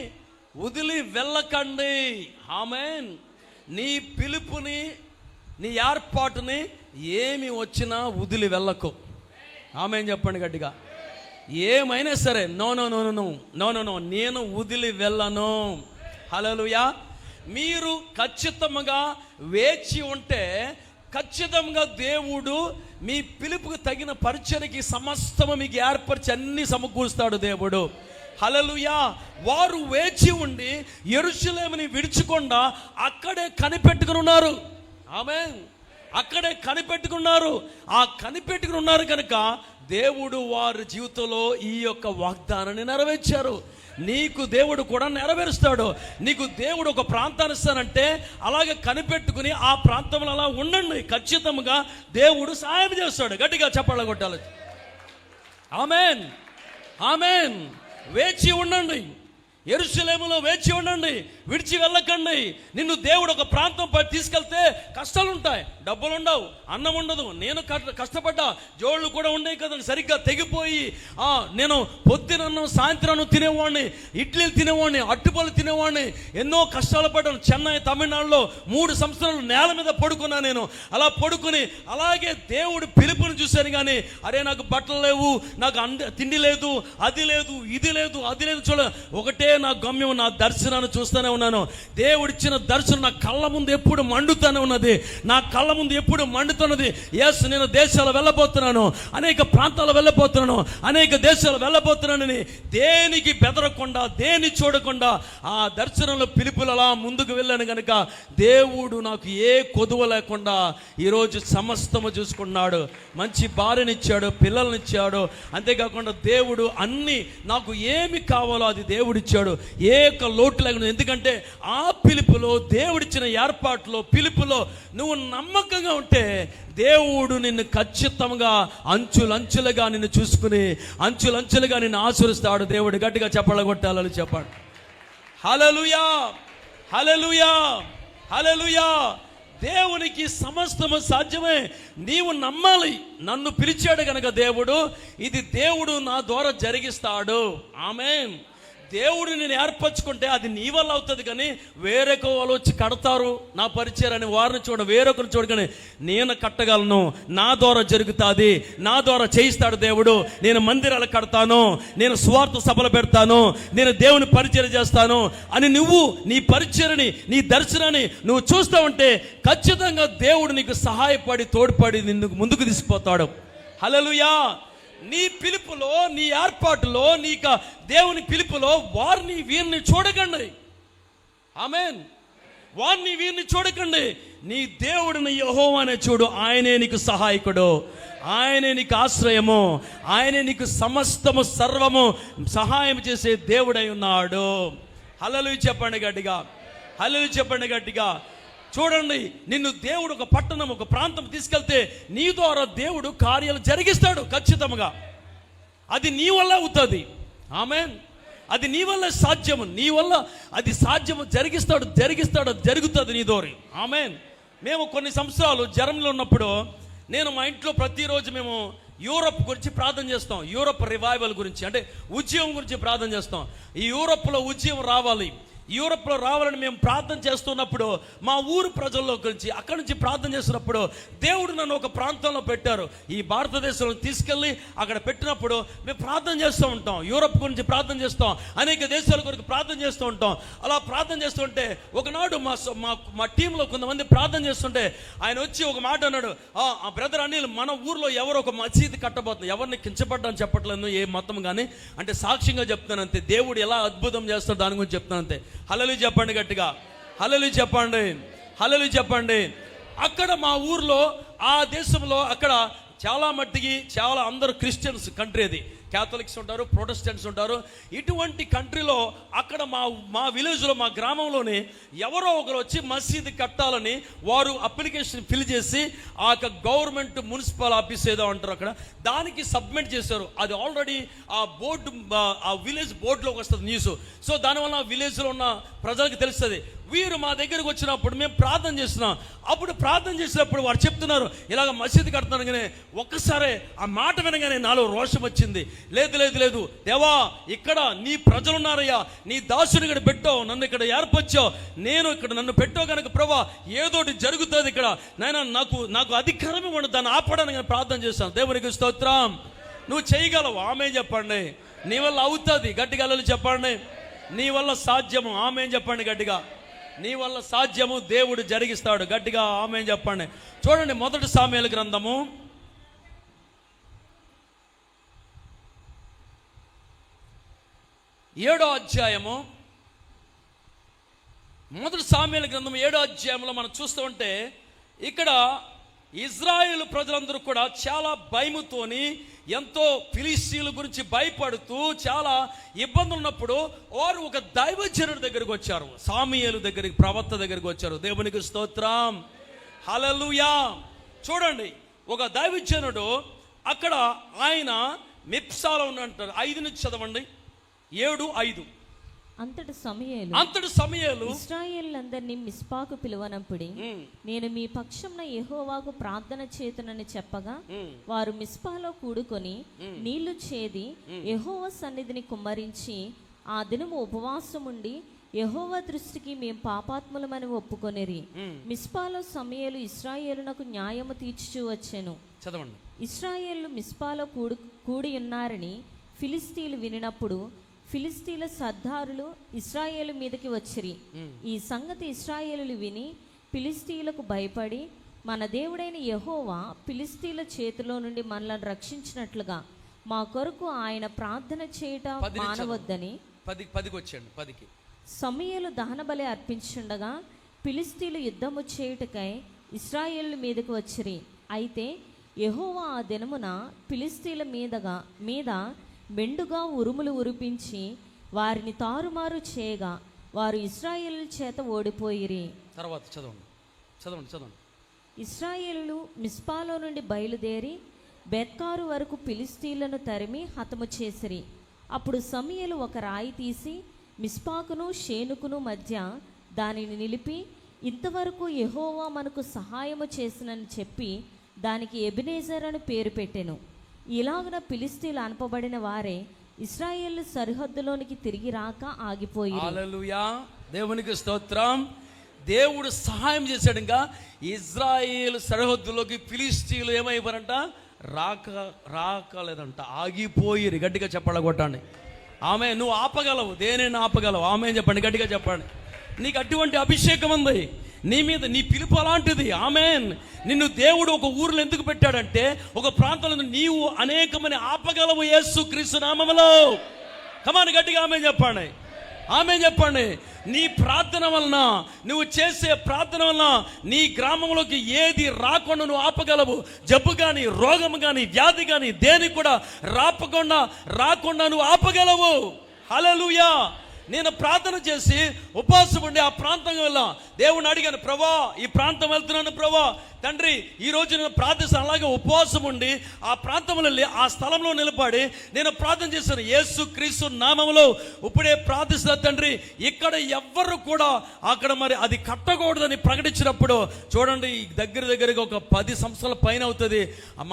వదిలి వెళ్ళకండి. ఆమేన్. నీ పిలుపుని, నీ ఏర్పాటుని ఏమి వచ్చినా వదిలి వెళ్ళకు. ఆమేన్ చెప్పండి గట్టిగా. ఏమైనా సరే no no no no no no no నేను వదిలి వెళ్ళను. హల్లెలూయా. మీరు ఖచ్చితంగా వేచి ఉంటే ఖచ్చితంగా దేవుడు మీ పిలుపుకు తగిన పరిచర్యకి సమస్తము మీకు ఏర్పరిచి అన్ని సమకూరుస్తాడు దేవుడు. హల్లెలూయా. వారు వేచి ఉండి యెరూషలేముని విడిచకుండా అక్కడే కనిపెట్టుకుని ఉన్నారు. ఆమేన్. అక్కడే కనిపెట్టుకున్నారు. ఆ కనిపెట్టుకుని ఉన్నారు కనుక దేవుడు వారి జీవితంలో ఈ యొక్క వాగ్దానాన్ని నెరవేర్చారు. నీకు దేవుడు కూడా నెరవేరుస్తాడు. నీకు దేవుడు ఒక ప్రాంతాన్ని ఇస్తానంటే అలాగే కనిపెట్టుకుని ఆ ప్రాంతంలో అలా ఉండండి. ఖచ్చితంగా దేవుడు సహాయం చేస్తాడు. గట్టిగా చప్పట్లు కొట్టాలి. ఆమేన్, ఆమేన్. వేచి ఉండండి, యెరూషలేములో వేచి ఉండండి, విడిచి వెళ్ళకండి. నిన్ను దేవుడు ఒక ప్రాంతం తీసుకెళ్తే కష్టాలు ఉంటాయి, డబ్బులు ఉండవు, అన్నం ఉండదు. నేను కష్టపడ్డా, జోళ్ళు కూడా ఉండేవి కదా, సరిగ్గా తెగిపోయి నేను పొద్దునన్నం సాయంత్రం తినేవాడిని, ఇడ్లీలు తినేవాడిని, అట్టుపళ్ళు తినేవాడిని, ఎన్నో కష్టాలు పడ్డాను. చెన్నై, తమిళనాడులో 3 సంవత్సరాలు నేల మీద పడుకున్నా. నేను అలా పడుకుని అలాగే దేవుడు పిలుపుని చూశాను. కానీ అరే నాకు బట్టలు లేవు, నాకు తిండి లేదు, అది లేదు, ఇది లేదు, అది లేదు. చూడ ఒకటే నా గమ్యం, నా దర్శనాన్ని చూస్తూనే ఉన్నాను. దేవుడిచ్చిన దర్శనం నా కళ్ళ ముందు ఎప్పుడు మండుతూనే ఉన్నది, నా కళ్ళ ముందు ఎప్పుడు మండుతున్నది. ఎస్, నేను దేశాలు వెళ్ళబోతున్నాను, అనేక ప్రాంతాలు వెళ్ళబోతున్నాను, అనేక దేశాలు వెళ్ళబోతున్నానని దేనికి బెదరకుండా, దేని చూడకుండా ఆ దర్శనంలో పిలుపులు అలా ముందుకు వెళ్ళాను కనుక దేవుడు నాకు ఏ కొదువ లేకుండా ఈరోజు సమస్తము చూసుకున్నాడు. మంచి భార్యనిచ్చాడు, పిల్లల్నిచ్చాడు. అంతేకాకుండా దేవుడు అన్ని నాకు ఏమి కావాలో అది దేవుడిచ్చాడు, ఏ ఒక్క లోటు లేకుండా. ఎందుకంటే ఆ పిలుపులో, దేవుడిచ్చిన ఏర్పాటులో, పిలుపులో నువ్వు నమ్మకంగా ఉంటే దేవుడు నిన్ను ఖచ్చితంగా అంచులంచులుగా నిన్ను చూసుకుని అంచులంచులుగా నిన్ను ఆశీర్వదిస్తాడు. దేవుడు గట్టిగా చెప్పగొట్టాలని చెప్పాడు. హల్లెలూయా, హల్లెలూయా, హల్లెలూయా. దేవునికి సమస్తము సాధ్యమే. నీవు నమ్మాలి. నన్ను పిలిచాడు కనుక దేవుడు, ఇది దేవుడు నా ద్వారా జరిగిస్తాడు. ఆమేన్. దేవుడు నేను ఏర్పరచుకుంటే అది నీ వల్ల అవుతుంది, కానీ వేరొక వాళ్ళు వచ్చి కడతారు నా పరిచయాన్ని, వారిని చూడ, వేరొకరు చూడగానే నేను కట్టగలను, నా ద్వారా జరుగుతుంది, నా ద్వారా చేయిస్తాడు దేవుడు. నేను మందిరాలు కడతాను, నేను స్వార్థ సభలు పెడతాను, నేను దేవుని పరిచయం చేస్తాను అని నువ్వు నీ పరిచయని, నీ దర్శనాన్ని నువ్వు చూస్తావంటే ఖచ్చితంగా దేవుడు నీకు సహాయపడి, తోడ్పడి నిన్ను ముందుకు తీసుకుపోతాడు. హల్లెలూయా. నీ పిలుపులో, నీ ఏర్పాటులో, నీకు దేవుని పిలుపులో వారిని వీరిని చూడకండి. ఆమేన్. వారిని వీరిని చూడకండి. నీ దేవుడిని యెహోవానే చూడు. ఆయనే నీకు సహాయకుడు, ఆయనే నీకు ఆశ్రయము, ఆయనే నీకు సమస్తము సర్వము సహాయం చేసే దేవుడై ఉన్నాడు. హల్లెలూయా చెప్పండి గట్టిగా, హల్లెలూయా చెప్పండి గట్టిగా. చూడండి, నిన్ను దేవుడు ఒక పట్టణం, ఒక ప్రాంతం తీసుకెళ్తే నీ ద్వారా దేవుడు కార్యాలు జరిగిస్తాడు ఖచ్చితంగా. అది నీ వల్ల అవుతుంది. ఆమేన్. అది నీ వల్ల సాధ్యము, నీ వల్ల అది సాధ్యము. జరిగిస్తాడు, అది జరుగుతుంది నీ ద్వారా. ఆమేన్. మేము కొన్ని సంవత్సరాలు జర్మనీలో ఉన్నప్పుడు నేను మా ఇంట్లో ప్రతిరోజు మేము యూరప్ గురించి ప్రార్థన చేస్తాం. యూరప్ రివైవల్ గురించి, అంటే ఉద్యమం గురించి ప్రార్థన చేస్తాం. ఈ యూరప్లో ఉద్యమం రావాలి, యూరప్లో రావాలని మేము ప్రార్థన చేస్తున్నప్పుడు మా ఊరు ప్రజల్లో గురించి అక్కడి నుంచి ప్రార్థన చేస్తున్నప్పుడు దేవుడు నన్ను ఒక ప్రాంతంలో పెట్టారు. ఈ భారతదేశంలో తీసుకెళ్ళి అక్కడ పెట్టినప్పుడు మేము ప్రార్థన చేస్తూ ఉంటాం. యూరప్ గురించి ప్రార్థన చేస్తాం, అనేక దేశాల కొరకు ప్రార్థన చేస్తూ ఉంటాం. అలా ప్రార్థన చేస్తుంటే ఒకనాడు మా టీంలో కొంతమంది ప్రార్థన చేస్తుంటే ఆయన వచ్చి ఒక మాట అన్నాడు, ఆ బ్రదర్ అనిల్, మన ఊర్లో ఎవరు ఒక మసీదు కట్టబోతుంది. ఎవరిని కించపడ్డాని చెప్పట్లేదు, ఏ మతం కానీ, అంటే సాక్ష్యంగా చెప్తాను అంతే. దేవుడు ఎలా అద్భుతం చేస్తాడు దాని గురించి చెప్తాను అంతే. హల్లెలూయా చెప్పండి గట్టిగా, హల్లెలూయా చెప్పండి, హల్లెలూయా చెప్పండి. అక్కడ మా ఊర్లో, ఆ దేశంలో అక్కడ చాలా మట్టికి చాలా అందరూ క్రిస్టియన్స్ కంట్రీ, అది క్యాథలిక్స్ ఉంటారు, ప్రొటెస్టెంట్స్ ఉంటారు. ఇటువంటి కంట్రీలో అక్కడ మా విలేజ్లో, మా గ్రామంలోని ఎవరో ఒకరు వచ్చి మసీదు కట్టాలని వారు అప్లికేషన్ ఫిల్ చేసి ఆ గవర్నమెంట్ మున్సిపల్ ఆఫీస్ ఏదో అంటారు అక్కడ, దానికి సబ్మిట్ చేశారు. అది ఆల్రెడీ ఆ బోర్డు, ఆ విలేజ్ బోర్డులోకి వస్తుంది న్యూస్. సో దానివల్ల విలేజ్లో ఉన్న ప్రజలకు తెలుస్తుంది. వీరు మా దగ్గరకు వచ్చినప్పుడు మేము ప్రార్థన చేస్తున్నాం. అప్పుడు ప్రార్థన చేసినప్పుడు వారు చెప్తున్నారు, ఇలాగ మసీదు కడుతున్నాను. కానీ ఒక్కసారి ఆ మాట వినగానే నాలో రోషం వచ్చింది. లేదు లేదు లేదు దేవా, ఇక్కడ నీ ప్రజలు ఉన్నారయ్యా, నీ దాసుని ఇక్కడ పెట్టావు, నన్ను ఇక్కడ ఏర్పరిచావు, నేను ఇక్కడ నన్ను పెట్టావు కనుక ప్రభా ఏదోటి జరుగుతుంది ఇక్కడ నాయన, నాకు అధికారం ఇవ్వండి, దాన్ని ఆపడానికి ప్రార్థన చేస్తాను. దేవునికి స్తోత్రం. నువ్వు చేయగలవు. ఆమేన్ చెప్పండి. నీ వల్ల అవుతుంది. గట్టిగా చెప్పండి. నీ వల్ల సాధ్యము. ఆమేన్ చెప్పండి గట్టిగా. నీ వల్ల సాధ్యము, దేవుడు జరిగిస్తాడు. గట్టిగా ఆమేన్ చెప్పండి. చూడండి, 1 సాముయేలు గ్రంథము 7వ అధ్యాయము. 1 సాముయేలు గ్రంథం 7వ అధ్యాయంలో మనం చూస్తూ ఉంటే ఇక్కడ ఇజ్రాయేలు ప్రజలందరూ కూడా చాలా భయముతోని, ఎంతో ఫిలిష్తీయుల గురించి భయపడుతూ చాలా ఇబ్బందులు ఉన్నప్పుడు వారు ఒక దైవజనుడి దగ్గరికి వచ్చారు. సాముయేలు దగ్గరికి, ప్రవక్త దగ్గరికి వచ్చారు. దేవునికి స్తోత్రం. హల్లెలూయా. చూడండి, ఒక దైవజనుడు అక్కడ, ఆయన మిప్సాలో ఉన్నంటారు. 5 నుంచి చదవండి. 7:5. అంతటి సమూయేలు ఇశ్రాయేలునందరినీ మిస్పాకు పిలువనప్పుడే, నేను మీ పక్షంన యెహోవాకు ప్రార్థన చేతునని చెప్పగా, వారు మిస్పాలో కూడుకొని నీళ్లు చేది యెహోవా సన్నిధిని కుమ్మరించి ఆ దినము ఉపవాసముండి యెహోవా దృష్టికి మేము పాపాత్ములమని ఒప్పుకొనిరి. మిస్పాలో సమూయేలు ఇశ్రాయేలునకు న్యాయము తీర్చుచూ వచ్చెను. చదవండి. ఇశ్రాయేలు మిస్పాలో కూడి ఉన్నారని ఫిలిష్తీయులు వినినప్పుడు ఫిలిస్తీన్ల సర్దారులు ఇశ్రాయేలు మీదకి వచ్చిరి. ఈ సంగతి ఇశ్రాయేలులు విని ఫిలిస్తీన్లకు భయపడి, మన దేవుడైన యెహోవా ఫిలిస్తీన్ల చేతిలో నుండి మనల్ని రక్షించినట్లుగా మా కొరకు ఆయన ప్రార్థన చేయట మానవద్దని. 10కి వచ్చాడు. 10కి సమూయేలు దహనబలి అర్పించుండగా ఫిలిస్తీన్లు యుద్ధము చేయుటకై ఇశ్రాయేలు మీదకు వచ్చిరి. అయితే యెహోవా ఆ దినమున ఫిలిస్తీన్ల మీద మెండుగా ఉరుములు ఉరిపించి వారిని తారుమారు చేయగా వారు ఇశ్రాయేలు చేత ఓడిపోయిరి. తర్వాత చదవండి. ఇశ్రాయేలులు మిస్పాలో నుండి బయలుదేరి బెత్కారు వరకు ఫిలిస్తీన్లను తరిమి హతము చేసిరి. అప్పుడు సమూయేలు ఒక రాయి తీసి మిస్పాకును షేనుకును మధ్య దానిని నిలిపి, ఇంతవరకు యెహోవా మనకు సహాయము చేసినని చెప్పి దానికి ఎబెనేజర్ అని పేరు పెట్టెను. ఇలాగున ఫిలిస్తీన్లు అనపబడిన వారే ఇశ్రాయేలు సరిహద్దులోనికి తిరిగి రాక ఆగిపోయి. హల్లెలూయా, దేవునికి స్తోత్రం. దేవుడు సహాయం చేశాడు. ఇంకా ఇజ్రాయేల్ సరిహద్దులోకి ఫిలిస్తీన్లు ఏమైపోయారంట? రాకలేదంట, ఆగిపోయిరు. గట్టిగా చెప్పాలి, కొట్టండి. ఆమె నువ్వు ఆపగలవు, దేనిని ఆపగలవు. ఆమె చెప్పండి, గట్టిగా చెప్పండి. నీకు అటువంటి అభిషేకం ఉంది నీ మీద, నీ పిలుపు అలాంటిది. ఆమెన్. నిన్ను దేవుడు ఒక ఊరిలో ఎందుకు పెట్టాడంటే, ఒక ప్రాంతంలో నీవు అనేకమని ఆపగలవు యేసుక్రీస్తు నామములో. కమాన్, గట్టిగా ఆమె చెప్పండి. ఆమె చెప్పండి. నీ ప్రార్థన వలన, నువ్వు చేసే ప్రార్థన వలన నీ గ్రామంలోకి ఏది రాకుండా నువ్వు ఆపగలవు. జబ్బు కానీ, రోగం కానీ, వ్యాధి కానీ దేని కూడా రాకుండా నువ్వు ఆపగలవు. హల్లెలూయా. నేను ప్రార్థన చేసి ఉపవాసం ఉండి ఆ ప్రాంతం వెళ్ళా. దేవుని అడిగాను, ప్రభా ఈ ప్రాంతం వెళ్తున్నాను ప్రభా, తండ్రి ఈ రోజు నేను ప్రార్థిస్తాను. అలాగే ఉపవాసం ఉండి ఆ ప్రాంతంలో వెళ్ళి ఆ స్థలంలో నిలబడి నేను ప్రార్థన చేశాను. యేసుక్రీస్తు నామములో ఇప్పుడే ప్రార్థిస్తున్నా తండ్రి, ఇక్కడ ఎవ్వరు కూడా అక్కడ మరి అది కట్టకూడదని ప్రకటించినప్పుడు చూడండి, దగ్గరగా ఒక 10 సంవత్సరాల పైన అవుతుంది.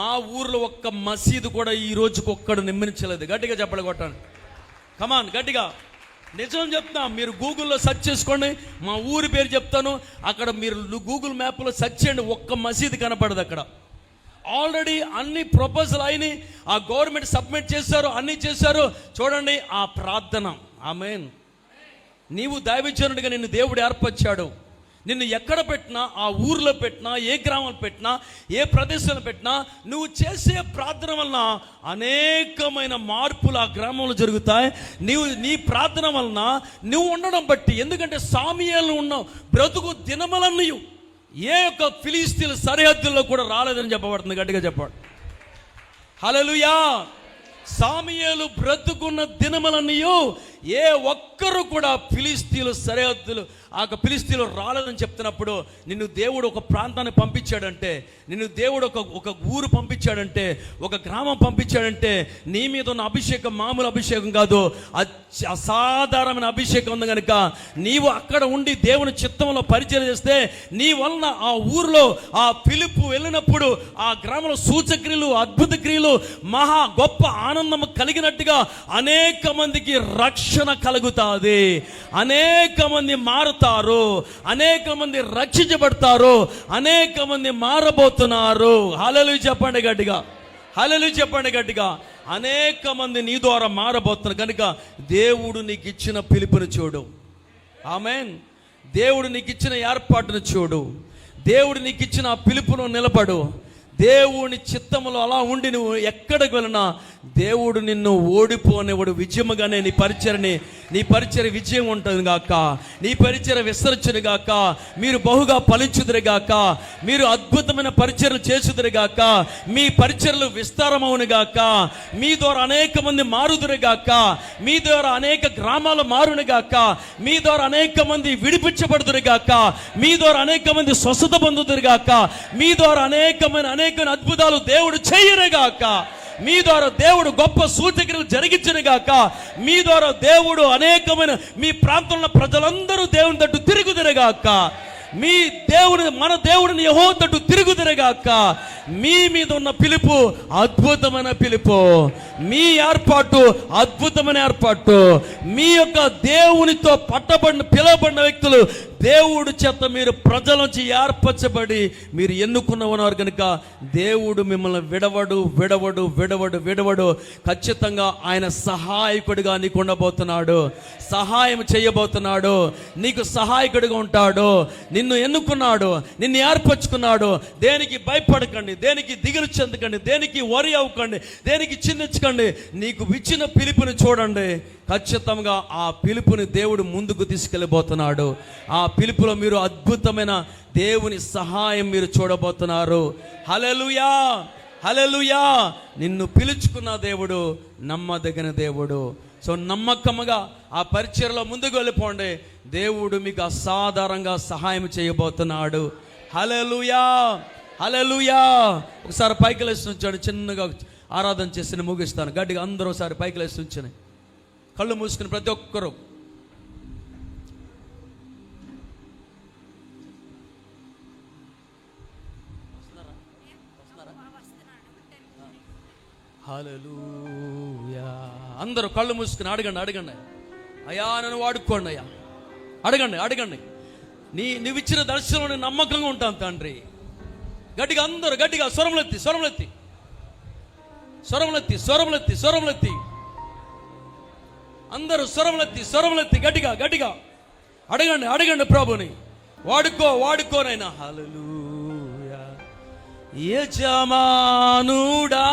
మా ఊర్లో ఒక్క మసీదు కూడా ఈ రోజుకి ఒక్కడు నిర్మించలేదు. గట్టిగా చెప్పలు కొట్టండి. కమాన్, గట్టిగా. నిజం చెప్తా, మీరు గూగుల్లో సెర్చ్ చేసుకోండి, మా ఊరి పేరు చెప్తాను. అక్కడ మీరు గూగుల్ మ్యాప్లో సెర్చ్ చేయండి, ఒక్క మసీదు కనపడదు అక్కడ. ఆల్రెడీ అన్ని ప్రపోజల్ అయినాయి, ఆ గవర్నమెంట్ సబ్మిట్ చేశారు, అన్నీ చేశారు. చూడండి ఆ ప్రార్థన. ఆమేన్. నీవు దైవజనుడిగా నిన్ను దేవుడు ఏర్పరిచాడు. నిన్ను ఎక్కడ పెట్టినా, ఆ ఊర్లో పెట్టినా, ఏ గ్రామంలో పెట్టినా, ఏ ప్రదేశంలో పెట్టినా, నువ్వు చేసే ప్రార్థన వలన అనేకమైన మార్పులు ఆ గ్రామంలో జరుగుతాయి. నీ ప్రార్థన వలన నువ్వు ఉండడం బట్టి, ఎందుకంటే సమూయేలు ఉన్న బ్రతుకు దినములన్నీ ఏ యొక్క ఫిలిస్తీన్ల సరిహద్దుల్లో కూడా రాలేదని చెప్పబడుతుంది. గట్టిగా చెప్పాడు. హల్లెలూయా. సమూయేలు బ్రతుకున్న దినములన్నీ ఏ ఒక్కరు కూడా ఫిలిస్తీన్ల సరిహద్దులు ఆ ఫిలిస్తీన్లు రాలేదని చెప్తున్నప్పుడు, నిన్ను దేవుడు ఒక ప్రాంతాన్ని పంపించాడంటే, నిన్ను దేవుడు ఒక ఊరు పంపించాడంటే, ఒక గ్రామం పంపించాడంటే, నీ మీద ఉన్న అభిషేకం మామూలు అభిషేకం కాదు, అసాధారణమైన అభిషేకం ఉంది. కనుక నీవు అక్కడ ఉండి దేవుని చిత్తంలో పరిచయం చేస్తే, నీ వలన ఆ ఊరిలో ఆ పిలుపు వెళ్ళినప్పుడు ఆ గ్రామంలో సూచక్రియలు, అద్భుత క్రియలు, మహా గొప్ప ఆనందం కలిగినట్టుగా అనేక మందికి రక్షణ కలుగుతాది. అనేక మంది మారుతారు, అనేక మంది రక్షించబడతారు, అనేక మంది మారబోతున్నారు. హల్లెలూయా చెప్పండి గట్టిగా. హల్లెలూయా చెప్పండి గట్టిగా. అనేక మంది నీ ద్వారా మారబోతున్నారు. కనుక దేవుడు నీకు ఇచ్చిన పిలుపుని చూడు. ఆమేన్. దేవుడు నీకు ఇచ్చిన ఏర్పాటును చూడు. దేవుడు నీకు ఇచ్చిన ఆ పిలుపును నిలబడు. దేవుని చిత్తములో అలా ఉండి నువ్వు ఎక్కడికి వెళ్ళినా దేవుడు నిన్ను ఓడిపోనివాడు. విజయముగానే నీ పరిచర్య విజయం ఉంటుంది గాక, నీ పరిచర్య విస్తరించును గాక, మీరు బహుగా ఫలించుదురు గాక, మీరు అద్భుతమైన పరిచర్యలు చేసుదురు గాక, మీ పరిచర్యలు విస్తారమవును గాక, మీ ద్వారా అనేక మంది మారుదురు గాక, మీ ద్వారా అనేక గ్రామాలు మారును గాక, మీ ద్వారా అనేక మంది విడిపించబడుదురు గాక, మీ ద్వారా అనేక మంది స్వస్థత పొందుదురు గాక, మీ ద్వారా అనేక అద్భుతాలు దేవుడు చేయరుగాక, మీ ద్వారా దేవుడు గొప్ప సూచక్రియలు జరిగించునుగాక, మీ ద్వారా దేవుడు అనేకమైన మీ ప్రాంతంలో ప్రజలందరూ దేవుని తట్టు తిరుగుదురుగాక, మీ మన దేవుడిని యెహోవా తట్టు తిరుగుదురుగాక. మీ మీద ఉన్న పిలుపు అద్భుతమైన పిలుపు, మీ ఏర్పాటు అద్భుతమైన ఏర్పాటు. మీ యొక్క దేవునితో పిలవబడిన వ్యక్తులు దేవుడు చేత మీరు ప్రజల నుంచి ఏర్పరచబడి మీరు ఎన్నుకున్నవారు కనుక దేవుడు మిమ్మల్ని విడవడు. ఖచ్చితంగా ఆయన సహాయకుడిగా నీకు ఉండబోతున్నాడు, సహాయం చేయబోతున్నాడు, నీకు సహాయకుడిగా ఉంటాడు. నిన్ను ఎన్నుకున్నాడు, నిన్ను ఏర్పరచుకున్నాడు. దేనికి భయపడకండి, దేనికి దిగులు చెందకండి, దేనికి వరి అవ్వకండి, దేనికి చింతించకండి. నీకు ఇచ్చిన పిలుపుని చూడండి. ఖచ్చితంగా ఆ పిలుపుని దేవుడు ముందుకు తీసుకెళ్ళబోతున్నాడు. ఆ పిలుపులో మీరు అద్భుతమైన దేవుని సహాయం మీరు చూడబోతున్నారు. హల్లెలూయా, హల్లెలూయా. నిన్ను పిలుచుకున్న దేవుడు నమ్మదగిన దేవుడు. సో నమ్మకముగా ఆ పరిచర్యలో ముందుకు వెళ్ళిపోండి. దేవుడు మీకు అసాధారణంగా సహాయం చేయబోతున్నాడు. హల్లెలూయా, హల్లెలూయా. ఒకసారి పైకి లేచి ఉంచాడు, చిన్నగా ఆరాధన చేసి ముగిస్తాను. గట్టిగా అందరూ ఒకసారి పైకి లేచి ఉంచండి. కళ్ళు మూసుకుని ప్రతి ఒక్కరూ హల్లెలూయా. అందరూ కళ్ళు మూసుకుని అడగండి. అయ్యా నన్ను వాడుకోండి అయ్యా. అడగండి. నువ్విచ్చిన దర్శనంలో నమ్మకంగా ఉంటాను తండ్రి. గట్టిగా అందరూ గట్టిగా స్వరములెత్తి అందరూ స్వరములెత్తి గట్టిగా అడగండి ప్రభుని. వాడుకోనైనా. హల్లెలూయా. యజమానుడా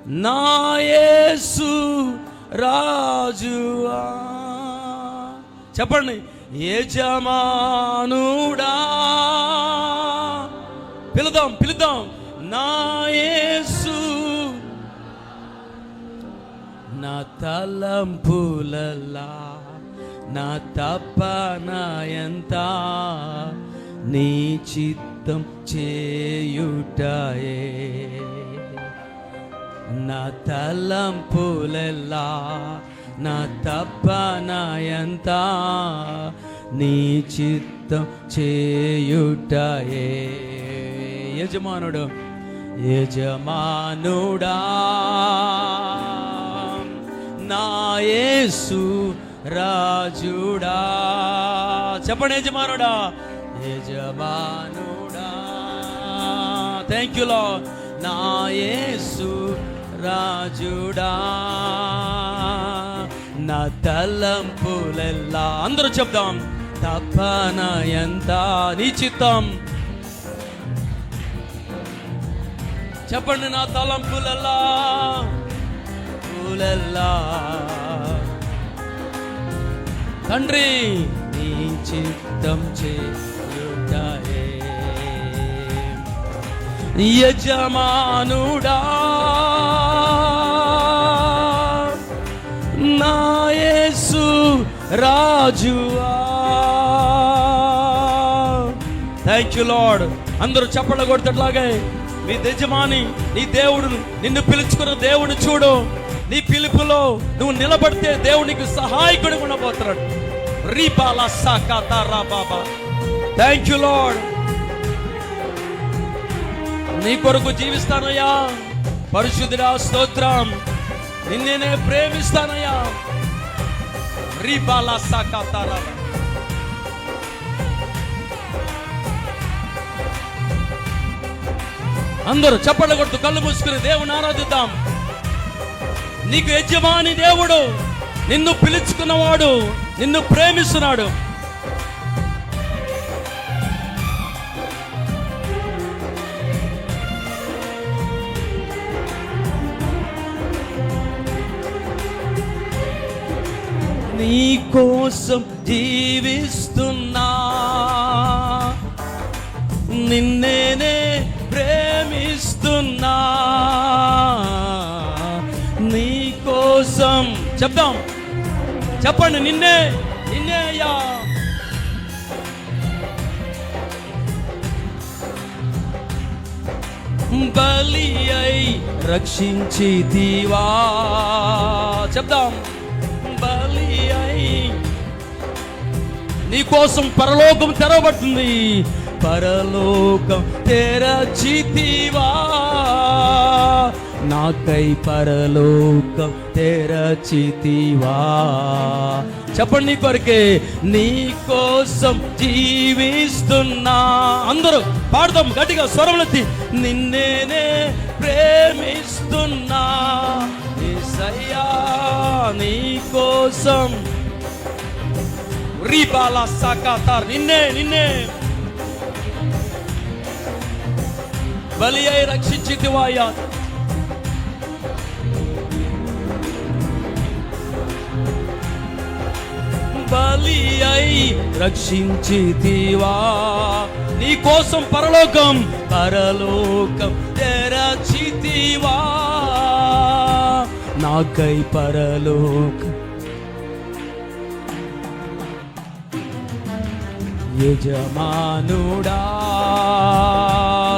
నా యేసు రాజువా. చెప్పండి. యజమానుడా. పిలుద్దాం. నా యేసు. నా తలంపులలా నా తపన ఎంత నీ చిత్తం చేయుటయే. నా తలంపులలా నా తపన ఎంత నీ చిత్తం చేయుటయే. యజమానుడా నా యేసు రాజుడా. చెప్పండి. యజమానుడా. Thank you Lord. నా యేసు రాజుడా. నా తలంపులెల్లా అందరూ చెప్దాం. తపన ఎంత నీ చిత్తం. చెప్పండి. నా తలంపులెల్లా తండ్రి నీ చిత్తం చేయుటయే. యజమానుడా నా యేసు రాజువా. Thank you Lord. అందరూ చప్పట్లు కొడుతట్లాగే నీ యజమాని, నీ దేవుడు, నిన్ను పిలుచుకున్న దేవుడు చూడు. నీ పిలుపులో నువ్వు నిలబడితే దేవునికి సహాయకుడు ఉండబోతున్నాడు. Thank you lord. నీ కొరకు జీవిస్తానయ్యా. పరిశుద్ధుడా స్తోత్రం. నిన్నే ప్రేమిస్తానయ్యా. అందరూ చప్పట్లు కొడుతూ కళ్ళు మూసుకుని దేవుని ఆరాధిద్దాం. నీకు యజమాని దేవుడు, నిన్ను పిలుచుకున్నవాడు, నిన్ను ప్రేమిస్తున్నాడు. నీ కోసం జీవిస్తున్నా, నిన్నేనే ప్రేమిస్తున్నా. నీ కోసం చెప్దాం. చెప్పండి. నిన్నే అయ్యా. బలి అయి రక్షించితివా. చెప్దాం. బలి అయి నీ కోసం పరలోకం తెరవబడుతుంది. పరలోకం తెరచితివా. నాకై పరలోకం తెరచితివా. చెప్పండి, నీ కొరకే, నీ కోసం జీవిస్తున్నా. అందరూ పాడదాం గట్టిగా స్వరములెత్తి. నిన్నేనే ప్రేమిస్తున్నా యేసయ్యా, నీ కోసం. రీబాలా సాకాతార్, నిన్నే నిన్నే బలి అయి రక్షించితివాయా. బలి అయి రక్షించితివా. నీ కోసం పరలోకం తెరచితివా. నాకై పరలోకం. యజమానుడా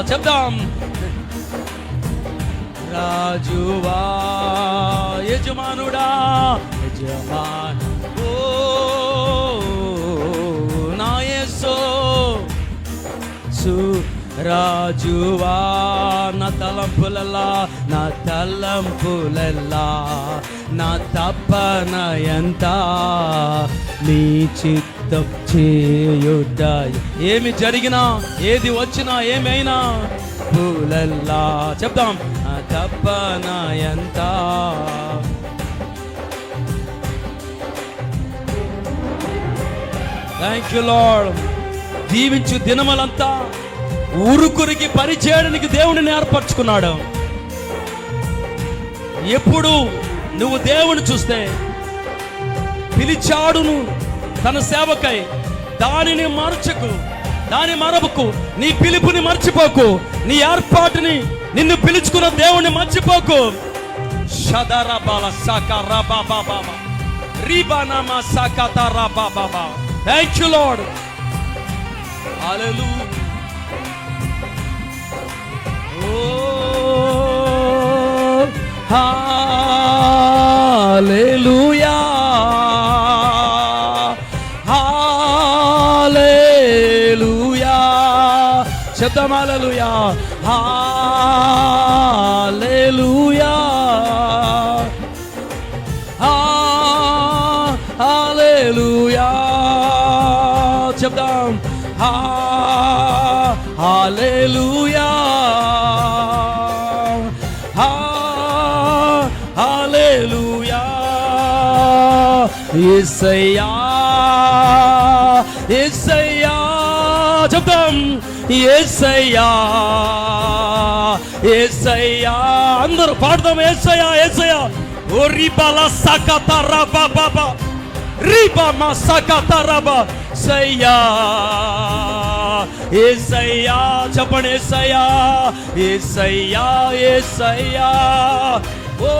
చెప్దాం. రాజువా యజమానుడా, యజమాన్ ఓ నా యేసు రాజువా. నా తలంపులలా నా తపన ఎంత నీ చిత్తం చేయుట. ఏమి జరిగినా, ఏది వచ్చినా, ఏమైనా పూలల్లా చెప్దాం. నా తపన ఎంత. Thank you lord. దీవించు దినములంతా ఊరుకురికి పని చేయడానికి దేవుడిని ఏర్పరచుకున్నాడు. ఎప్పుడు నువ్వు దేవుని చూస్తే, పిలిచాడును తన సేవకై, దానిని మార్చకు, దాని మరవకు. నీ పిలుపుని మర్చిపోకు, నీ ఏర్పాటుని, నిన్ను పిలుచుకున్న దేవుని మర్చిపోకు. షదరబాల సాకరబాబాబా రీబానామా సాకతరబాబాబా. Thank you Lord. హల్లెలూయా. హల్లెలూయా, హల్లెలూయా. శబ్దం హల్లెలూయా, హల్లెలూయా, హల్లెలూయా. శబ్దం హల్లెలూయా, హల్లెలూయా. యేసయ్యా, యేసయ్యా. చెప్తాం యేసయ్యా, యేసయ్యా. అందరూ పాడదాం. యేసయ్యా, యేసయ్యా. ఓ రిబాలా సాకతారా బాబా, రిబామా సాకతారాబా. సయ్యా యేసయ్యా. చెప్పండి యేసయ్యా, యేసయ్యా, యేసయ్యా. ఓ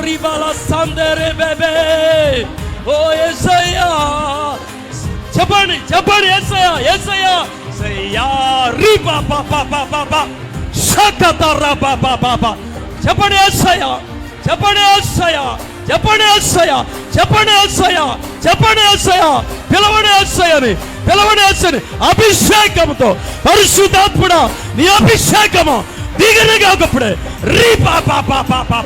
రిబాలా సందరే బేబే. ఓ యేసయ్యా. చెప్పండి, చెప్పండి యేసయ్యా, యేసయ్యా. సయ్యా రిబా బాబా బాబా షకతరా బాబా బాబా. చెప్పండి యేసయ్యా, చెప్పండి యేసయ్యా, చెప్పండి యేసయ్యా, చెప్పండి యేసయ్యా, చెప్పండి యేసయ్యా. పిలవని యేసయ్యని, పిలవని యేసయ్యని. అభిషేకంతో పరిశుద్ధాత్ముడా, నీ అభిషేకము దిగనగా ఒకప్పుడే. రీపా పాపా పాపా.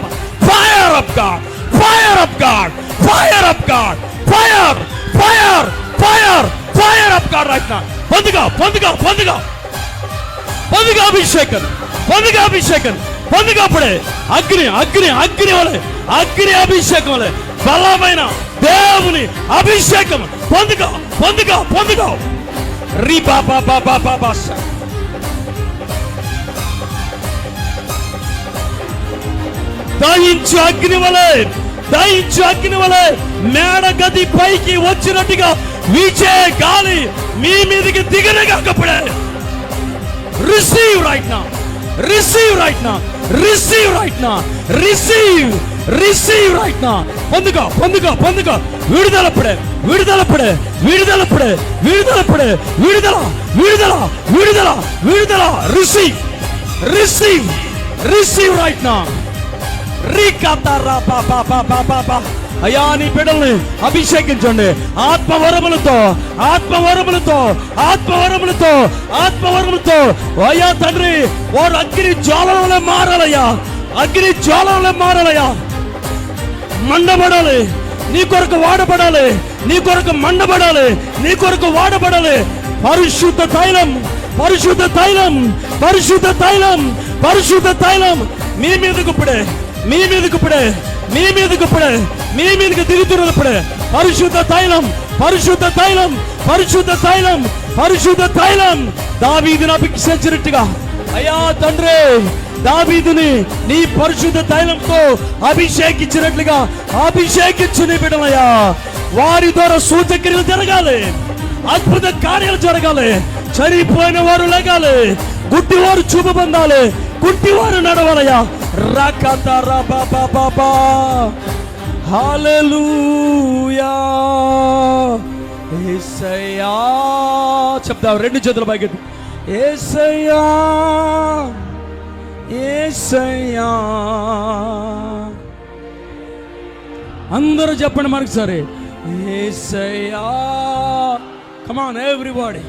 Fire of God, fire of God, fire of God, fire, fire, fire, fire of God right now. పొందుగా, పొందుగా, పొందుగా, పొందుగా అభిషేకం, పొందుగా అభిషేకం, పొందుగా. అప్పుడే అగ్ని, అగ్ని, అగ్ని వలె, అగ్ని అభిషేకం వలె బలమైన దేవుని అభిషేకం పొందుగా, పొందుగా, పొందుగా. రీపా బాబా బాబా బాష. దహించు అగ్ని వలె, దహించు అగ్ని వలె మేడ గది పైకి వచ్చినట్టుగా వీచే గాలి మీ మీదకి దిగనగాకప్పుడే. Receive right now, receive right now, receive right now, receive, receive right now. పొందుగా, పొందుగా, పొందుగా. విడుదలప్పుడే, విడుదలప్పుడే, విడుదలప్పుడే, విడుదలప్పుడే. విడుదల, విడుదల, విడుదల, విడుదల. Receive, receive, receive right now. అయ్యా, నీ బిడ్డల్ని అభిషేకించండి ఆత్మవరములతో, ఆత్మవరములతో, ఆత్మవరములతో, ఆత్మవరములతో. అయ్యా తండ్రి, వారు అగ్ని జ్వాలలోనే మారాలయ్యా. అగ్ని జ్వాలలే మారాలయ్యా, మండబడాలి, నీ కొరకు వాడబడాలి, నీ కొరకు మండబడాలి, నీ కొరకు వాడబడాలి. పరిశుద్ధ తైలం, పరిశుద్ధ తైలం, పరిశుద్ధ తైలం, పరిశుద్ధ తైలం మీ మీదకు ఇప్పుడే, మీ మీదకు ఇప్పుడే, మీ మీదకు ఇప్పుడే, మీ మీదకి దిగుతున్నది ఇప్పుడే. పరిశుద్ధ తైలం, పరిశుద్ధ తైలం, పరిశుద్ధ తైలం, పరిశుద్ధ తైలం. దావీదుని అభిషేకించినట్టుగా అయ్యా తండ్రి, దావీదుని నీ పరిశుద్ధ తైలంతో అభిషేకించినట్లుగా అభిషేకించు నీ బిడ్డలయ్యా. వారి ద్వారా సూచక్రియలు జరగాలి, అద్భుత కార్యాలు జరగాలి, చనిపోయిన వారు లేగాలి, గుడ్డివారు చూపు పొందాలి, గుడ్డివారు నడవాలయ్యా. రకత రబబబబా హల్లెలూయా యేసయ్యా. చెప్తాం రెండు చేతుల పైకి, యేసయ్యా యేసయ్యా. అందరూ చెప్పండి మనకు సరే, యేసయ్యా. కమ్ ఆన్ ఎవ్రీబడీ,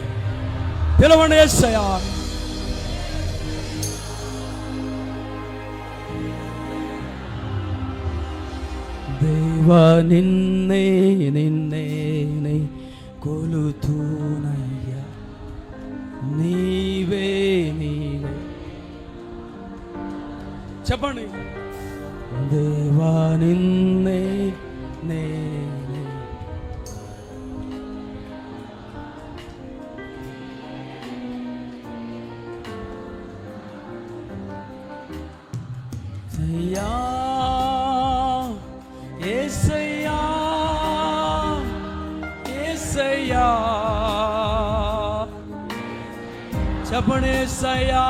పిలవండి యేసయ్యా. దేవా నిన్నే నిన్నే కొలుతూనయ్యా, నీవే నీవే. చెప్పండి, దేవా నిన్నే నే యేసయ్యా యేసయ్యా యేసయ్యా. చెప్పండి యేసయ్యా.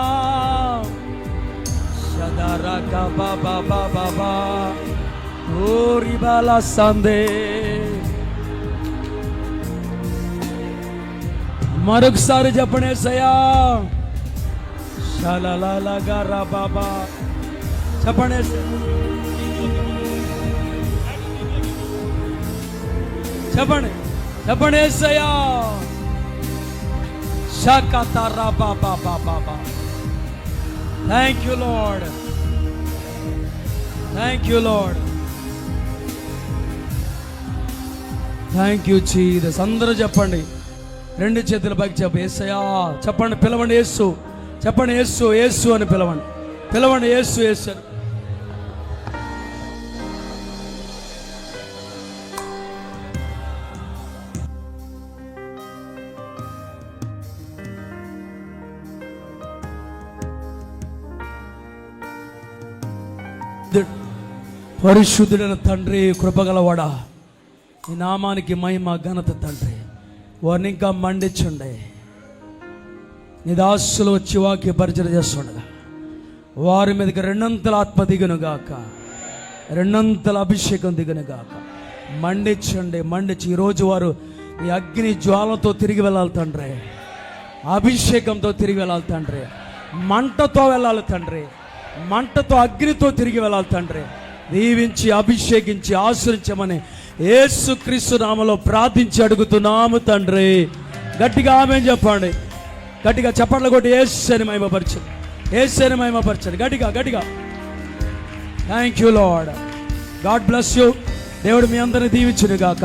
షదరక బాబా బాబా ఓరి బాలా సందే. మరొకసారి చెప్పండి యేసయ్యా. షలలలగర బాబా. చెప్పండి చెప్పండి చెప్పండి యేసయ్యా. షకతర బాబా బాబా. Thank you Lord, thank you Lord, thank you Jesus. అందరూ చెప్పండి, రెండు చేతుల పైకి చెప్ప, యేసయ్యా. చెప్పండి, పిలవండి యేసు, చెప్పండి యేసు యేసు అని పిలవండి, పిలవండి యేసు యేసు. పరిశుద్ధుడైన తండ్రి, కృపగలవాడా, ఈ నామానికి మహిమ ఘనత తండ్రి. వారిని ఇంకా మండించండి. నీ దాసులు వచ్చి వాక్య పరిచయం చేస్తుండగా వారి మీదకి రెండంతల ఆత్మ దిగును గాక, రెండంతల అభిషేకం దిగును గాక. మండించండి, మండించి ఈరోజు వారు ఈ అగ్ని జ్వాలతో తిరిగి వెళ్ళాలి తండ్రి, అభిషేకంతో తిరిగి వెళ్ళాలి తండ్రి, మంటతో వెళ్ళాలి తండ్రి, మంటతో అగ్నితో తిరిగి వెళ్ళాలి తండ్రి. దీవించి అభిషేకించి ఆశ్రయించమని యేసుక్రీస్తు నామములో ప్రార్థించి అడుగుతున్నాము తండ్రి. గట్టిగా ఆమేన్ చెప్పండి, గట్టిగా చప్పట్లు కొట్టి యేసుని మహిమపరచండి, యేసుని మహిమపరచండి. గట్టిగా గట్టిగా. Thank you lord. God bless you. దేవుడు మీ అందరిని దీవించును గాక.